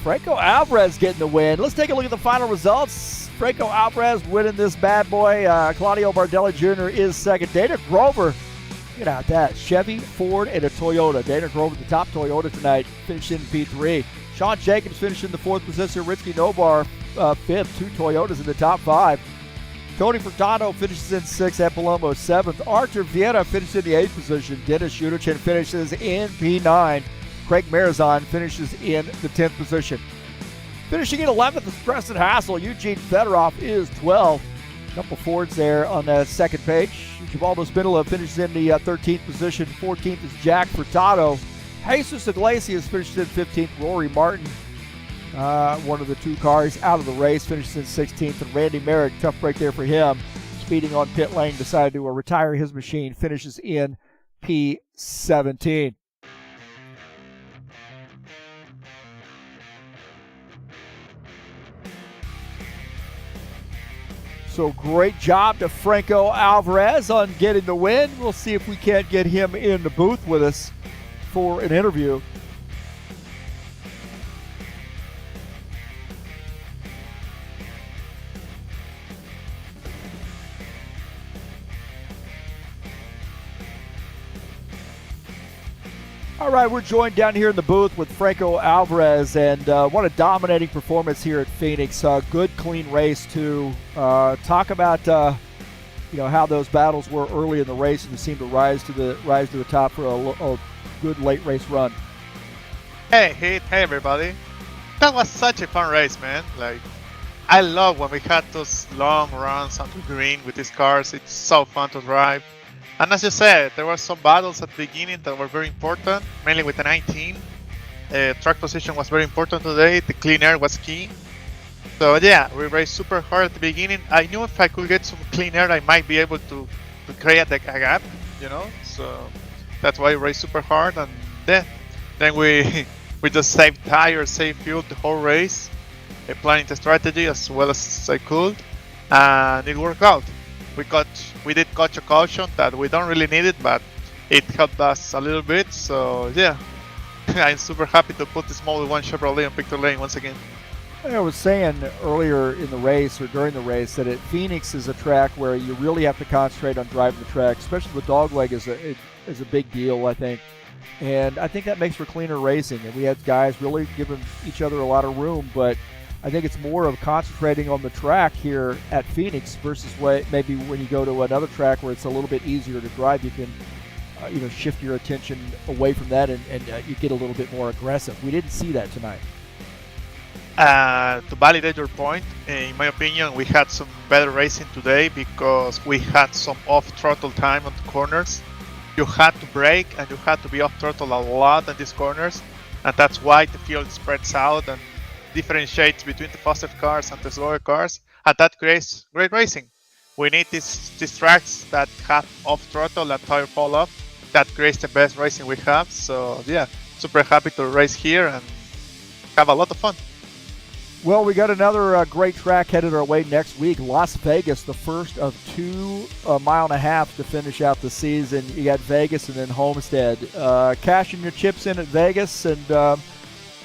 Franco Alvarez getting the win. Let's take a look at the final results. Franco Alvarez winning this bad boy. Claudio Bardelli Jr. is second. Dana Grover, get out that. Chevy, Ford, and a Toyota. Dana Grover, the top Toyota tonight, finishing in P3. Sean Jacobs finishing in the 4th position. Ricky Nobar, 5th, 2 Toyotas in the top 5. Tony Furtado finishes in 6th, at Palumbo 7th. Arthur Vieira finishes in the 8th position. Dennis Schuderchin finishes in P9. Craig Marizon finishes in the 10th position. Finishing in 11th is Preston Hassel. Eugene Fedorov is 12th. A couple Fords there on the second page. Givaldo Spindola finishes in the 13th position. 14th is Jack Furtado. Jesus Iglesias finishes in 15th. Rory Martin, one of the 2 cars out of the race, finishes in 16th. And Randy Merrick, tough break there for him, speeding on pit lane, decided to retire his machine, finishes in P17. So great job to Franco Alvarez on getting the win. We'll see if we can't get him in the booth with us for an interview. All right, we're joined down here in the booth with Franco Alvarez, and what a dominating performance here at Phoenix. Good, clean race too. Talk about how those battles were early in the race, and you seemed to rise to the top for a good late race run. Hey Heath, hey everybody. That was such a fun race, man. Like, I love when we had those long runs on the green with these cars. It's so fun to drive. And as you said, there were some battles at the beginning that were very important, mainly with the 19. Track position was very important today. The clean air was key. So yeah, we raced super hard at the beginning. I knew if I could get some clean air, I might be able to create a gap, So that's why we raced super hard. And then we just saved tires, saved fuel the whole race, planning the strategy as well as I could, and it worked out. We did catch a caution that we don't really need it, but it helped us a little bit. So yeah, I'm super happy to put this Model 1 Chevrolet on Victor Lane once again. I was saying earlier in the race or during the race that Phoenix is a track where you really have to concentrate on driving the track, especially the dogleg is a big deal, I think. And I think that makes for cleaner racing. And we had guys really giving each other a lot of room, but I think it's more of concentrating on the track here at Phoenix versus maybe when you go to another track where it's a little bit easier to drive, you can shift your attention away from that and you get a little bit more aggressive. We didn't see that tonight. To validate your point, in my opinion, we had some better racing today because we had some off-throttle time on the corners. You had to brake and you had to be off-throttle a lot in these corners, and that's why the field spreads out and differentiates between the faster cars and the slower cars, and that creates great racing. We need these tracks that have off throttle and tire fall off. That creates the best racing we have. So yeah, super happy to race here and have a lot of fun. Well, we got another great track headed our way next week. Las Vegas, the first of 2 mile and a half to finish out the season. You got Vegas and then Homestead. Cashing your chips in at Vegas and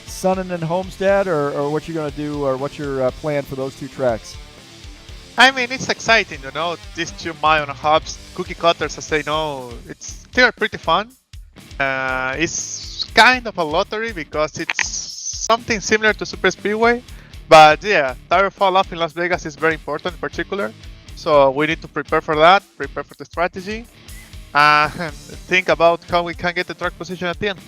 sunning in Homestead, or what you going to do, or what's your plan for those 2 tracks? I mean, it's exciting, you know, these 2 mile and a half cookie cutters, as they know, they're pretty fun. It's kind of a lottery because it's something similar to Super Speedway. But yeah, tire fall off in Las Vegas is very important in particular. So we need to prepare for that, prepare for the strategy, and think about how we can get the track position at the end.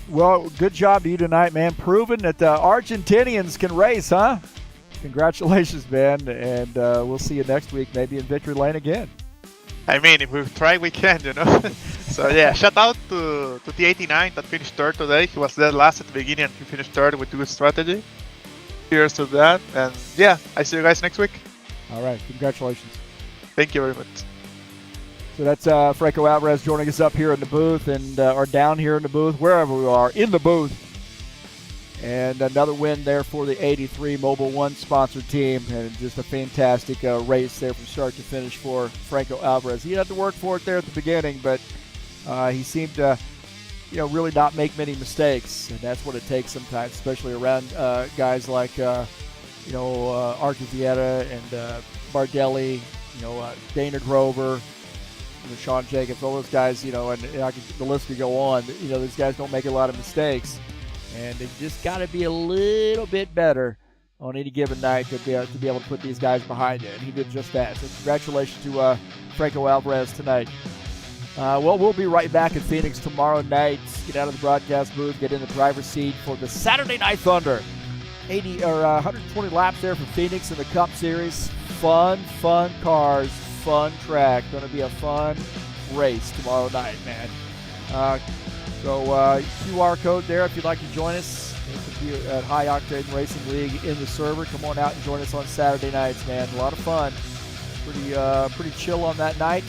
Well, good job to you tonight, man. Proving that the Argentinians can race, huh? Congratulations, man. And we'll see you next week, maybe in Victory Lane again. I mean, if we try, we can, you know. So yeah, shout out to the 89 that finished 3rd today. He was dead last at the beginning and he finished 3rd with good strategy. Cheers to that. And yeah, I see you guys next week. All right, congratulations. Thank you very much. So that's Franco Alvarez joining us up here in the booth, and or down here in the booth, wherever we are, in the booth. And another win there for the 83 Mobil 1 sponsored team, and just a fantastic race there from start to finish for Franco Alvarez. He had to work for it there at the beginning, but he seemed to, really not make many mistakes, and that's what it takes sometimes, especially around guys like, Archivieta and Bardelli, Dana Grover, Sean Jacobs, all those guys, and the list could go on. These guys don't make a lot of mistakes. And they just got to be a little bit better on any given night to be able to put these guys behind it. And he did just that. So congratulations to Franco Alvarez tonight. Well, we'll be right back in Phoenix tomorrow night. Get out of the broadcast booth, get in the driver's seat for the Saturday Night Thunder. 120 laps there for Phoenix in the Cup Series. Fun cars, fun track. Going to be a fun race tomorrow night, man. So QR code there if you'd like to join us. It could be at High Octane Racing League in the server. Come on out and join us on Saturday nights, man. A lot of fun. Pretty chill on that night.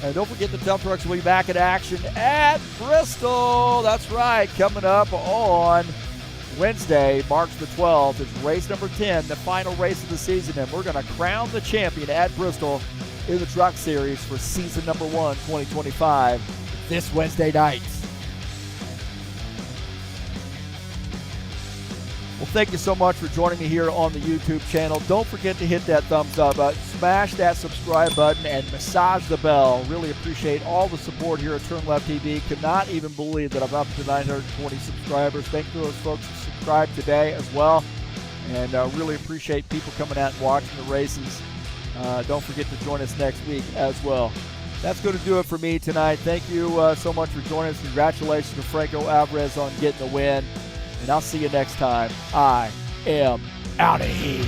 And don't forget the Dump Trucks will be back in action at Bristol. That's right. Coming up on Wednesday, March the 12th, is race number 10, the final race of the season. And we're going to crown the champion at Bristol in the Truck Series for season number 1, 2025, this Wednesday night. Well, thank you so much for joining me here on the YouTube channel. Don't forget to hit that thumbs up button, smash that subscribe button, and massage the bell. Really appreciate all the support here at TurnLeftTV. Could not even believe that I'm up to 920 subscribers. Thank you to those folks who subscribed today as well. And really appreciate people coming out and watching the races. Don't forget to join us next week as well. That's going to do it for me tonight. Thank you so much for joining us. Congratulations to Franco Alvarez on getting the win. And I'll see you next time. I am out of here.